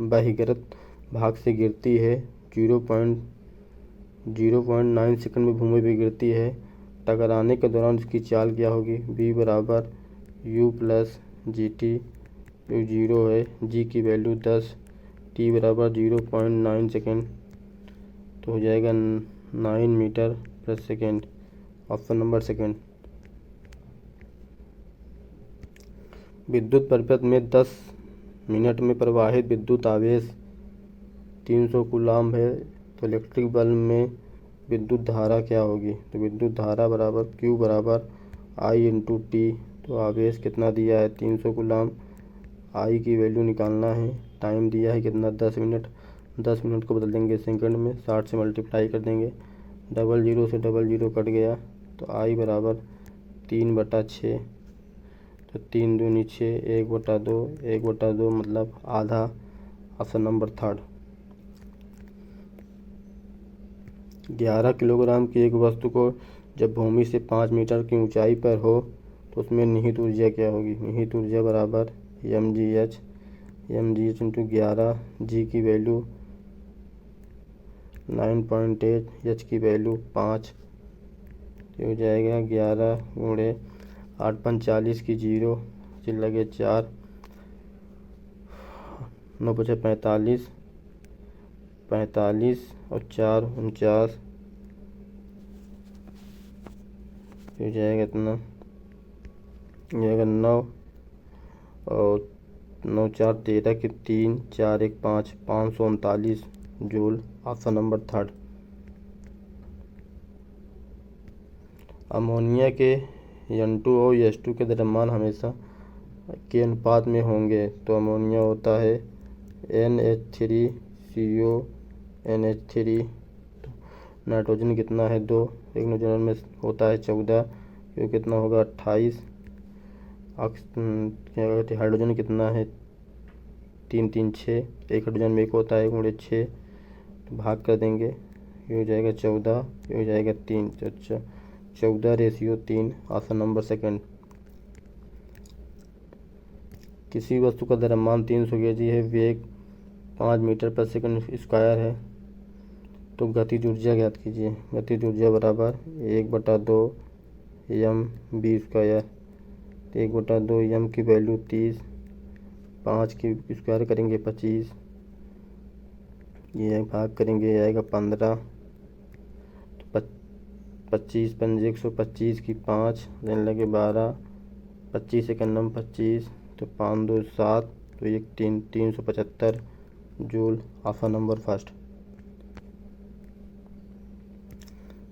बहिर्गत भाग से गिरती है, 0.9 सेकंड में भूमि पर गिरती है। टकराने के दौरान उसकी चाल क्या होगी? v बराबर u प्लस gt। u 0 है, g की वैल्यू 10, t बराबर 0.9 सेकेंड, तो हो जाएगा 9 मीटर पर सेकेंड। Option number second. विद्युत परिपथ में 10 मिनट में प्रवाहित विद्युत आवेश 300 कूलाम्ब है, तो इलेक्ट्रिक बल्ब में विद्युत धारा क्या होगी? तो विद्युत धारा बराबर Q बराबर I इंटू टी। तो आवेश कितना दिया है? 300 कूलाम्ब। I की वैल्यू निकालना है, टाइम दिया है कितना? 10 मिनट। 10 मिनट को बदल देंगे सेकंड में, 60 से मल्टीप्लाई कर देंगे, 00 से 00 कट गया, तो I बराबर 3/6। तो 3 दूनी 6, 1/2, 1/2 मतलब आधा। Option number third. 11 किलोग्राम की एक वस्तु को जब भूमि से 5 मीटर की ऊंचाई पर हो तो उसमें निहित ऊर्जा क्या होगी? निहित ऊर्जा बराबर mgh इंटू 11, g की वैल्यू 9.8, h की वैल्यू 5, हो जाएगा 11 गुणे 8 45 की 0 चिल लगे 4, 9 5 45, 45 और 4 49, हो जाएगा इतना, हो जाएगा 9 और 9 4 13 की 3, 4 1 5, 539 joule. Option number third. Ammonia के N2 और H2 के द्रव्यमान हमेशा के अनुपात में होंगे, तो अमोनिया होता है NH3CO NH3। नाइट्रोजन कितना है? 2, एक नाइट्रोजन में होता है 14, क्यों कितना होगा 28। क्या कहते हैं हाइड्रोजन कितना है? 3 3 6, एक हाइड्रोजन में एक होता है गुणे 6, तो भाग कर देंगे, ये हो जाएगा 14, ये हो जाएगा 3, अच्छा 14:3। Option number second. किसी वस्तु का द्रव्यमान 300 kg है, वेग 5 मीटर पर सेकंड स्क्वायर है, तो गतिज ऊर्जा ज्ञात कीजिए। गतिज ऊर्जा बराबर 1/2 mv²। 1/2 m की वैल्यू 30, 5 की स्क्वायर करेंगे 25, ये भाग करेंगे ये आएगा 15, तो 25 पंजे 125 की 5 देने लगे 12, 25 सेकंड में 25, तो 5 2 7, तो 1 3 375 joule. Option number first.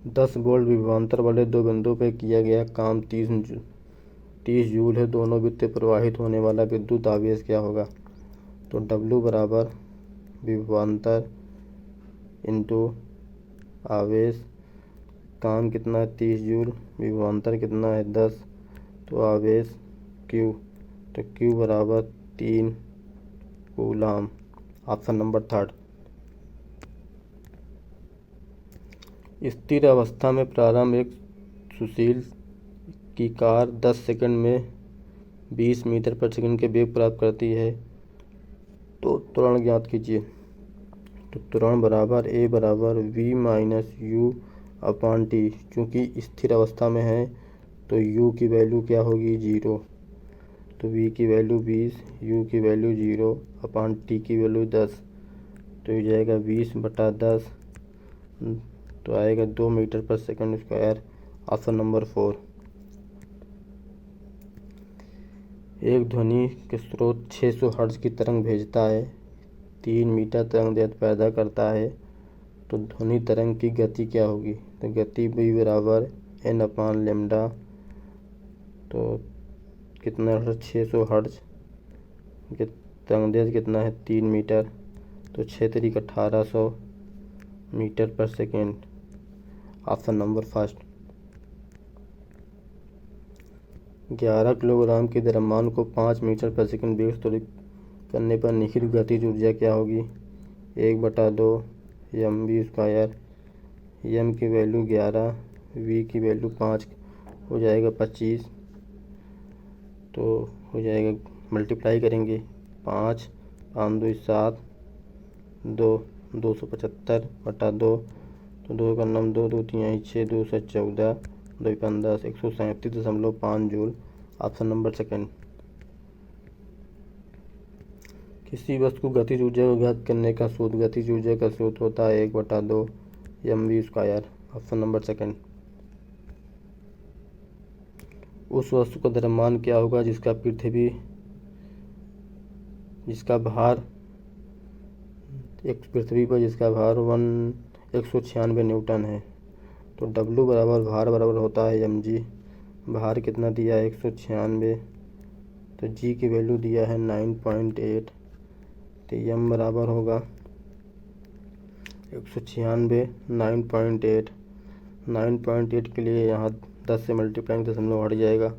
10 volt विभवांतर वाले दो बिंदुओं पर किया गया काम 30 जूल है। दोनों वृत्त प्रवाहित होने वाला विद्युत आवेश क्या होगा? तो W बराबर विभवांतर इंटू आवेश। काम कितना है? 30 जूल। विभवांतर कितना है? 10। तो आवेश Q, तो Q बराबर 3 कूलाम। Option number 3। स्थिर अवस्था में प्रारंभ एक सुशील की कार 10 सेकंड में 20 मीटर प्रति सेकंड के वेग प्राप्त करती है, तो त्वरण ज्ञात कीजिए। तो त्वरण बराबर A बराबर V minus U upon T। चूँकि स्थिर अवस्था में है तो U की वैल्यू क्या होगी, 0। तो V की वैल्यू 20, U की वैल्यू 0 अपॉन T की वैल्यू 10। तो ये जाएगा 20/10, तो आएगा 2 मीटर पर सेकंड स्क्वायर। Option number 4। एक ध्वनि के स्रोत 600 हर्ट्ज की तरंग भेजता है, 3 मीटर तरंग दैर्ध्य पैदा करता है, तो ध्वनि तरंग की गति क्या होगी। तो गति V बराबर N अपॉन लेमडा। तो कितना हर्ट्ज, 600 हर्ट्ज, तरंग दैर्ध्य कितना है, 3 मीटर, तो 6 3 1800 मीटर पर सेकेंड। Option number 1। 11 किलोग्राम के द्रव्यमान को 5 मीटर पर सेकंड वेग से त्वरित करने पर निहित गतिज ऊर्जा क्या होगी। 1/2 mv²। m की वैल्यू 11, v की वैल्यू 5 हो जाएगा 25। तो हो जाएगा, मल्टीप्लाई करेंगे 5 5 2 7, 275/2, तो 2 का 9, 2 2 3 6, 2 से 14, 2 15, 137.5 जूल। Option number 2। किसी वस्तु को गतिज ऊर्जा को ज्ञात करने का सूत्र, गतिज ऊर्जा का सूत्र होता है 1/2 mv²। Option number 2। उस वस्तु का द्रव्यमान क्या होगा जिसका पृथ्वी पर जिसका भार 196 न्यूटन है। तो W बराबर भार बराबर होता है mg। भार कितना दिया है, 196, तो G की वैल्यू दिया है 9.8। तो m बराबर होगा 196 9.8। 9.8 के लिए यहाँ 10 से मल्टीप्लाई दशमलव हट जाएगा,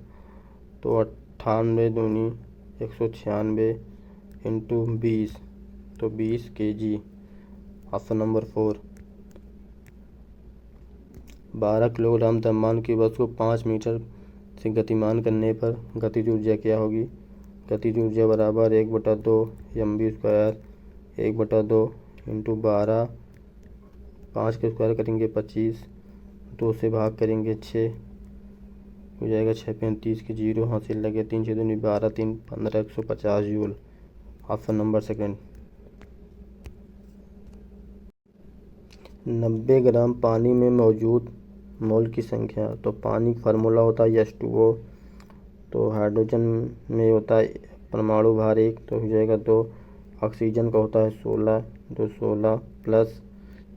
तो 98 दूनी 196 इंटू 20, तो 20 kg। Option number 4। 12 किलोग्राम द्रव्यमान की वस्तु को 5 मीटर से गतिमान करने पर गतिज ऊर्जा क्या होगी। गतिज ऊर्जा बराबर 1/2 mv²। 1/2 इंटू 12, 5 के स्क्वायर करेंगे 25, 2 से भाग करेंगे 6, हो जाएगा 6 35 की 0 हासिल लगे, 3 6 दूनी 12, 3 15, 150 जूल। Option number 2। 90 ग्राम पानी में मौजूद मोल की संख्या। तो पानी का फार्मूला होता है H2O। तो हाइड्रोजन में होता है परमाणु भार 1, तो हो जाएगा 2। ऑक्सीजन का होता है 16, तो 16 प्लस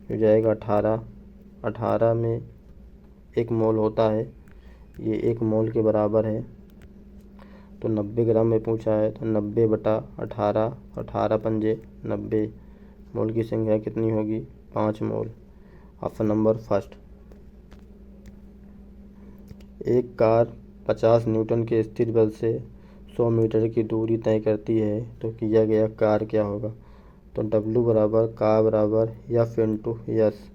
हो जाएगा 18। 18 में 1 मोल होता है, ये 1 मोल के बराबर है। तो 90 ग्राम में पूछा है, तो 90/18, 18 पंजे 90, मोल की संख्या कितनी होगी, 5 मोल। Option number 1। एक कार 50 न्यूटन के स्थिर बल से 100 मीटर की दूरी तय करती है, तो किया गया कार्य क्या होगा। तो W बराबर का बराबर F इंटू एस।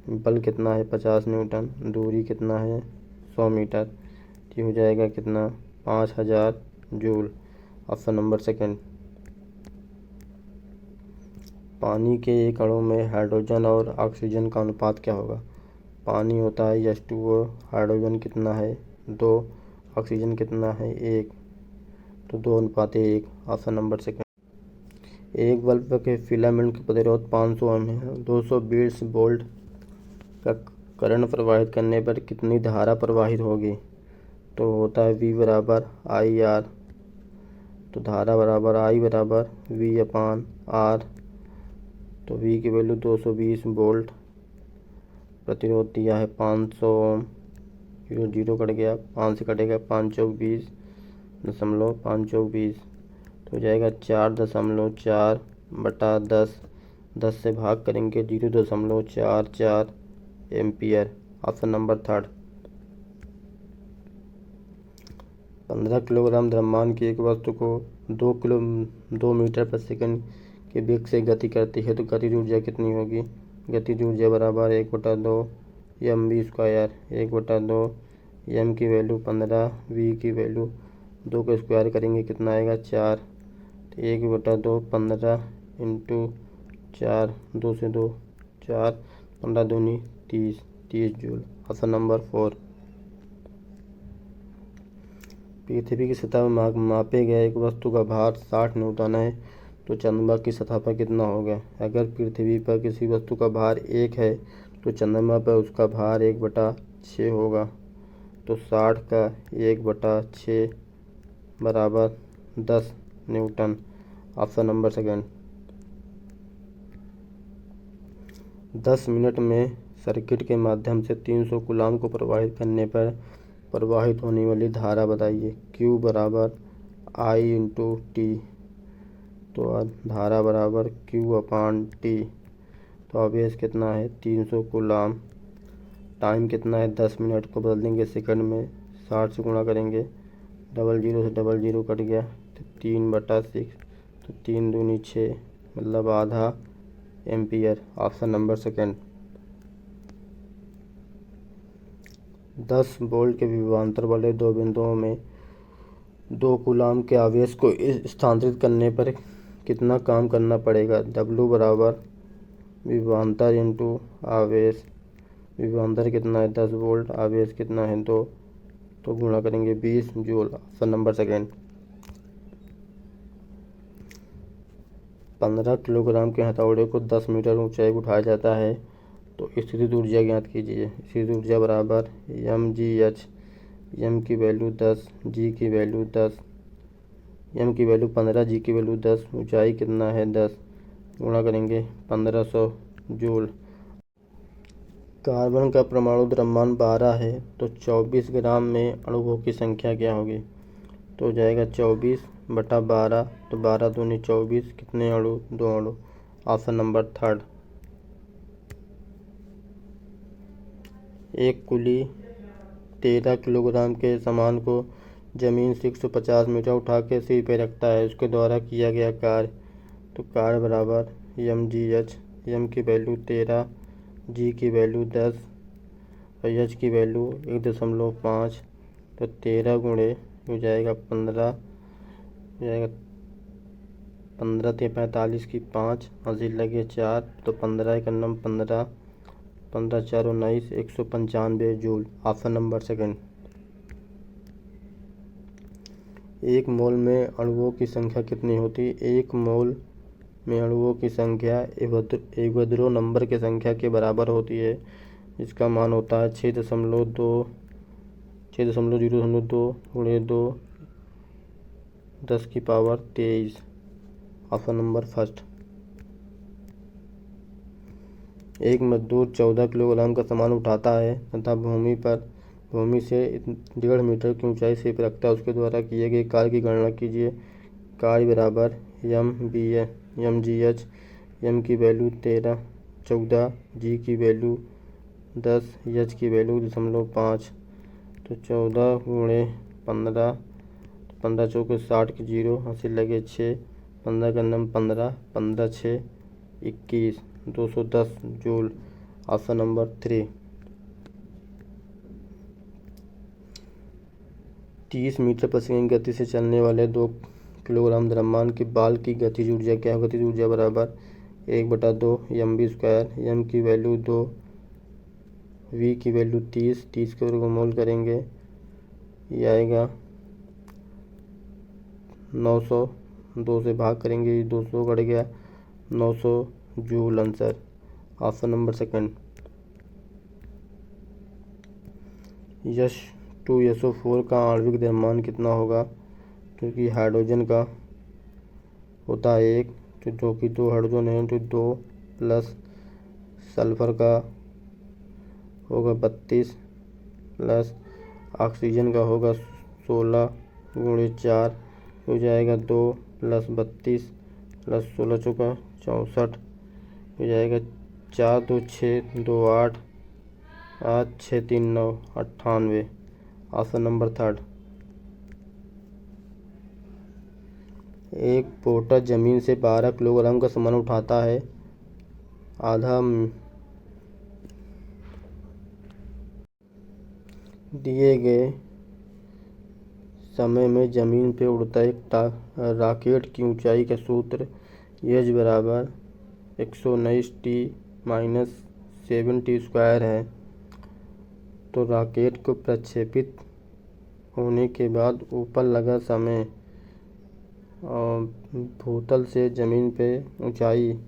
बल कितना है, 50 न्यूटन, दूरी कितना है 100 मीटर, ये हो जाएगा कितना, 5000 जूल। Option number 2। पानी के एक अणु में हाइड्रोजन और ऑक्सीजन का अनुपात क्या होगा। पानी होता है H2O, हाइड्रोजन कितना है 2, ऑक्सीजन कितना है 1, तो 2:1। Option number 2। एक बल्ब के फिलामेंट का प्रतिरोध 500 ओम है। 220 वोल्ट का करंट प्रवाहित करने पर कितनी धारा प्रवाहित होगी। तो होता है V बराबर IR। तो धारा बराबर I बराबर V/R। तो V की वैल्यू 220 वोल्ट, प्रतिरोध दिया है 500 ओम, 0 कट गया, 5 से कटेगा 5 चौक 20, 5 चौक 20, तो हो जाएगा 4.4/10, 10 से भाग करेंगे 0.44 एम्पियर। Option number 3। 15 किलोग्राम द्रव्यमान की एक वस्तु को 2 मीटर प्रति सेकंड के वेग से गति करती है तो गतिज ऊर्जा कितनी होगी। गतिज ऊर्जा बराबर 1/2 mv²। 1/2 m की वैल्यू 15, v की वैल्यू 2 का स्क्वायर करेंगे कितना आएगा 4। तो 1/2 15 इंटू 4, 2 से 2 4, 15 दूनी 30 जूल। Option number 4। पृथ्वी की सतह में मापे गए एक वस्तु का भार 60 न्यूटन है तो चंद्रमा की सतह पर कितना होगा। अगर पृथ्वी पर किसी वस्तु का भार 1 है तो चंद्रमा पर उसका भार 1/6 होगा। तो 60 का 1/6 बराबर 10 Newton. Option number second. 10 minute में सर्किट के माध्यम से 300 कूलाम को प्रवाहित करने पर प्रवाहित होने वाली धारा बताइए। Q बराबर I इंटू टी। तो धारा बराबर Q/T। तो आवेश कितना है 300 कूलाम। टाइम कितना है 10 मिनट को बदल देंगे सेकंड में, 60 से गुणा करेंगे, 00 से 00 कट गया तो 3/6। तो 3 दूनी 6 मतलब आधा ampere. Option number second. 10 volt के विभवांतर वाले दो बिंदुओं में 2 कूलाम के आवेश को स्थानांतरित करने पर कितना काम करना पड़ेगा। W बराबर विभवांतर इंटू आवेश। विभवांतर कितना है 10 वोल्ट, आवेश कितना है 2, तो गुणा करेंगे 20 joule. Option number second. 15 kilogram के हथौड़े को 10 मीटर ऊंचाई उठाया जाता है तो स्थितिज ऊर्जा ज्ञात कीजिए। स्थितिज ऊर्जा बराबर mgh। m की वैल्यू 10, g की वैल्यू 10, m की वैल्यू 15, g की वैल्यू 10, ऊंचाई कितना है 10, गुणा करेंगे 1500 जूल। कार्बन का परमाणु द्रव्यमान 12 है तो 24 ग्राम में अणुओं की संख्या क्या होगी। तो हो जाएगा 24/12। तो 12 दूनी 24, कितने अणु 2 अणु। Option number third. एक कुली 13 किलोग्राम के सामान को जमीन से 150 मीटर उठा के सिर पे रखता है, उसके द्वारा किया गया कार्य। तो कार्य बराबर mgh। m की वैल्यू 13, g की वैल्यू 10 और h की वैल्यू 1.5। तो 13 गुणे हो जाएगा 15, हो जाएगा 15 × 45 की 5, 80 लगे 4, तो 15 एक नम 15, 15 4 19, 195 जूल। Option number second. 1 मोल में अणुओं की संख्या कितनी होती है। 1 मोल में अणुओं की संख्या एवोगाद्रो नंबर की संख्या के बराबर होती है। इसका मान होता है 6.02 गुणे 2 10 की पावर 23। Option number first. एक मजदूर 14 किलोग्राम का सामान उठाता है तथा भूमि से 1.5 मीटर की ऊंचाई से रखता है, उसके द्वारा किए गए कार्य की गणना कीजिए। कार्य बराबर mgh। m की वैल्यू 14, g की वैल्यू 10, h की वैल्यू 0.5। तो 14 गुणे 15, 15 चौके 60 की 0, 80 लगे 6, 15 का नम 15, 15 6 21, 210 जूल। Option number 3। 30 मीटर प्रति सेकंड गति से चलने वाले 2 किलोग्राम द्रव्यमान के बाल की गतिज ऊर्जा क्या है। गतिज ऊर्जा बराबर 1/2 mv²। m की वैल्यू 2, v की वैल्यू 30 के वर्गमूल करेंगे, ये आएगा 900, 2 से भाग करेंगे 200 कट गया 900 joule answer. Option number second. H2SO4 का आणविक द्रव्यमान कितना होगा, क्योंकि हाइड्रोजन का होता है 1 तो जो कि 2 हाइड्रोजन है तो 2 प्लस सल्फर का होगा 32 प्लस ऑक्सीजन का होगा 16 गुणे 4 हो जाएगा 2 प्लस 32 प्लस 16 चौका 64 हो जाएगा 4 2 6 2 8 8 6 3 9 98। Option number third. एक पोर्टर ज़मीन से 12 किलोग्राम का सामान उठाता है। आधा दिए गए समय में ज़मीन पे उड़ता एक रॉकेट की ऊंचाई का सूत्र एच बराबर 119t माइनस 7t² है। तो रॉकेट को प्रक्षेपित होने के बाद ऊपर लगा समय भूतल से ज़मीन पे ऊंचाई,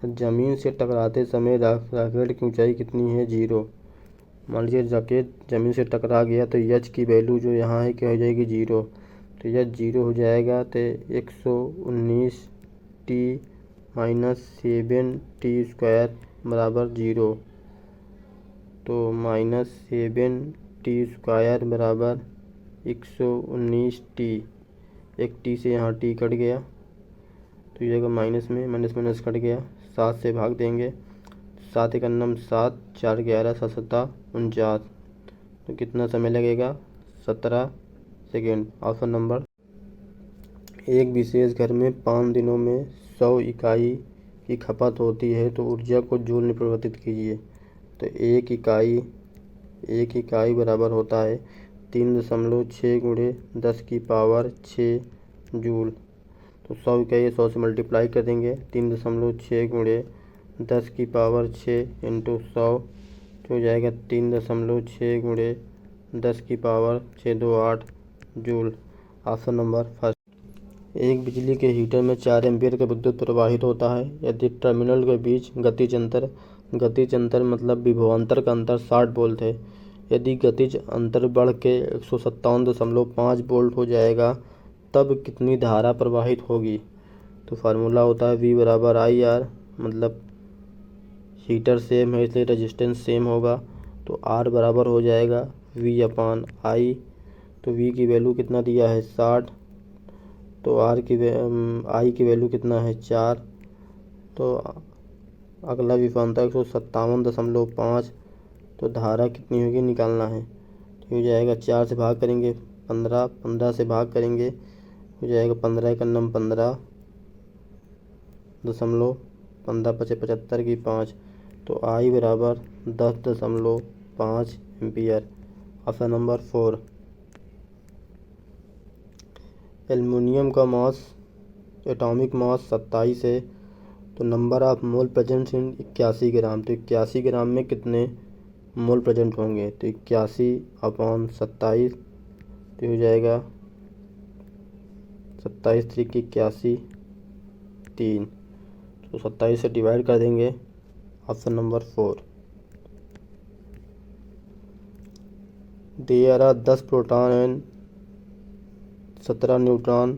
ज़मीन से टकराते समय रॉकेट की ऊंचाई कितनी है? 0। मान लीजिए रॉकेट ज़मीन से टकरा गया तो एच की वैल्यू जो यहाँ है क्या हो जाएगी? 0। तो एच 0 हो जाएगा तो 119t माइनस 7t² बराबर 0। तो माइनस 7t² बराबर 119t। एक टी से यहाँ टी कट गया तो ये माइनस में माइनस कट गया। 7 से भाग देंगे, 7 एक अन्नम 7, 4 11, 7 7 49। तो कितना समय लगेगा? 17 सेकेंड। Option number. एक विशेष घर में 5 दिनों में 100 इकाई की खपत होती है तो ऊर्जा को जूल में परिवर्तित कीजिए। तो एक इकाई बराबर होता है 3.6 गुणे 10 की पावर 6 जूल। तो 100 इकाई 100 से मल्टीप्लाई कर देंगे। 3.6 गुणे 10 की पावर 6 इंटू 100 हो जाएगा 3.6 गुणे 10 की power 6 2 8 joule. Option number first. एक बिजली के हीटर में 4 एम्पीयर का विद्युत प्रवाहित होता है। यदि टर्मिनल के बीच गतिज अंतर मतलब विभवांतर का अंतर 60 वोल्ट है। यदि गतिज अंतर बढ़ के 157.5 वोल्ट हो जाएगा तब कितनी धारा प्रवाहित होगी? तो फार्मूला होता है V बराबर IR, मतलब हीटर सेम है इसलिए रेजिस्टेंस सेम होगा। तो R बराबर हो जाएगा V/I। तो V की वैल्यू कितना दिया है? 60। तो I की वैल्यू कितना है? 4। तो अगला विभवांतर 157.5। तो धारा कितनी होगी निकालना है। तो हो जाएगा 4 से भाग करेंगे 15, 15 से भाग करेंगे हो जाएगा 15 एक अन्नम 15 दशमलव 15 पचे 75 की 5। तो I बराबर 10.5 एम्पियर। Option number 4। एल्युमिनियम का मास एटॉमिक मास 27 है तो number of mole present in 81 ग्राम। तो 81 ग्राम में कितने मोल प्रेजेंट होंगे? तो 81/27 तो हो जाएगा 27 3 81 3। तो 27 से डिवाइड कर देंगे। Option number 4। There are 10 proton and 17 neutron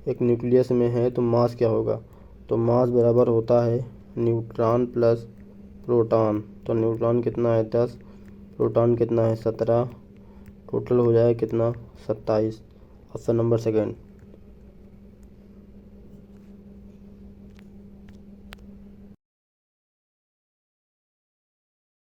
एक न्यूक्लियस में है तो मास क्या होगा? तो मास बराबर होता है न्यूट्रॉन प्लस प्रोटॉन। तो न्यूट्रॉन कितना है? 10, प्रोटॉन कितना है? 17। टोटल हो जाएगा कितना? 27। Option number second.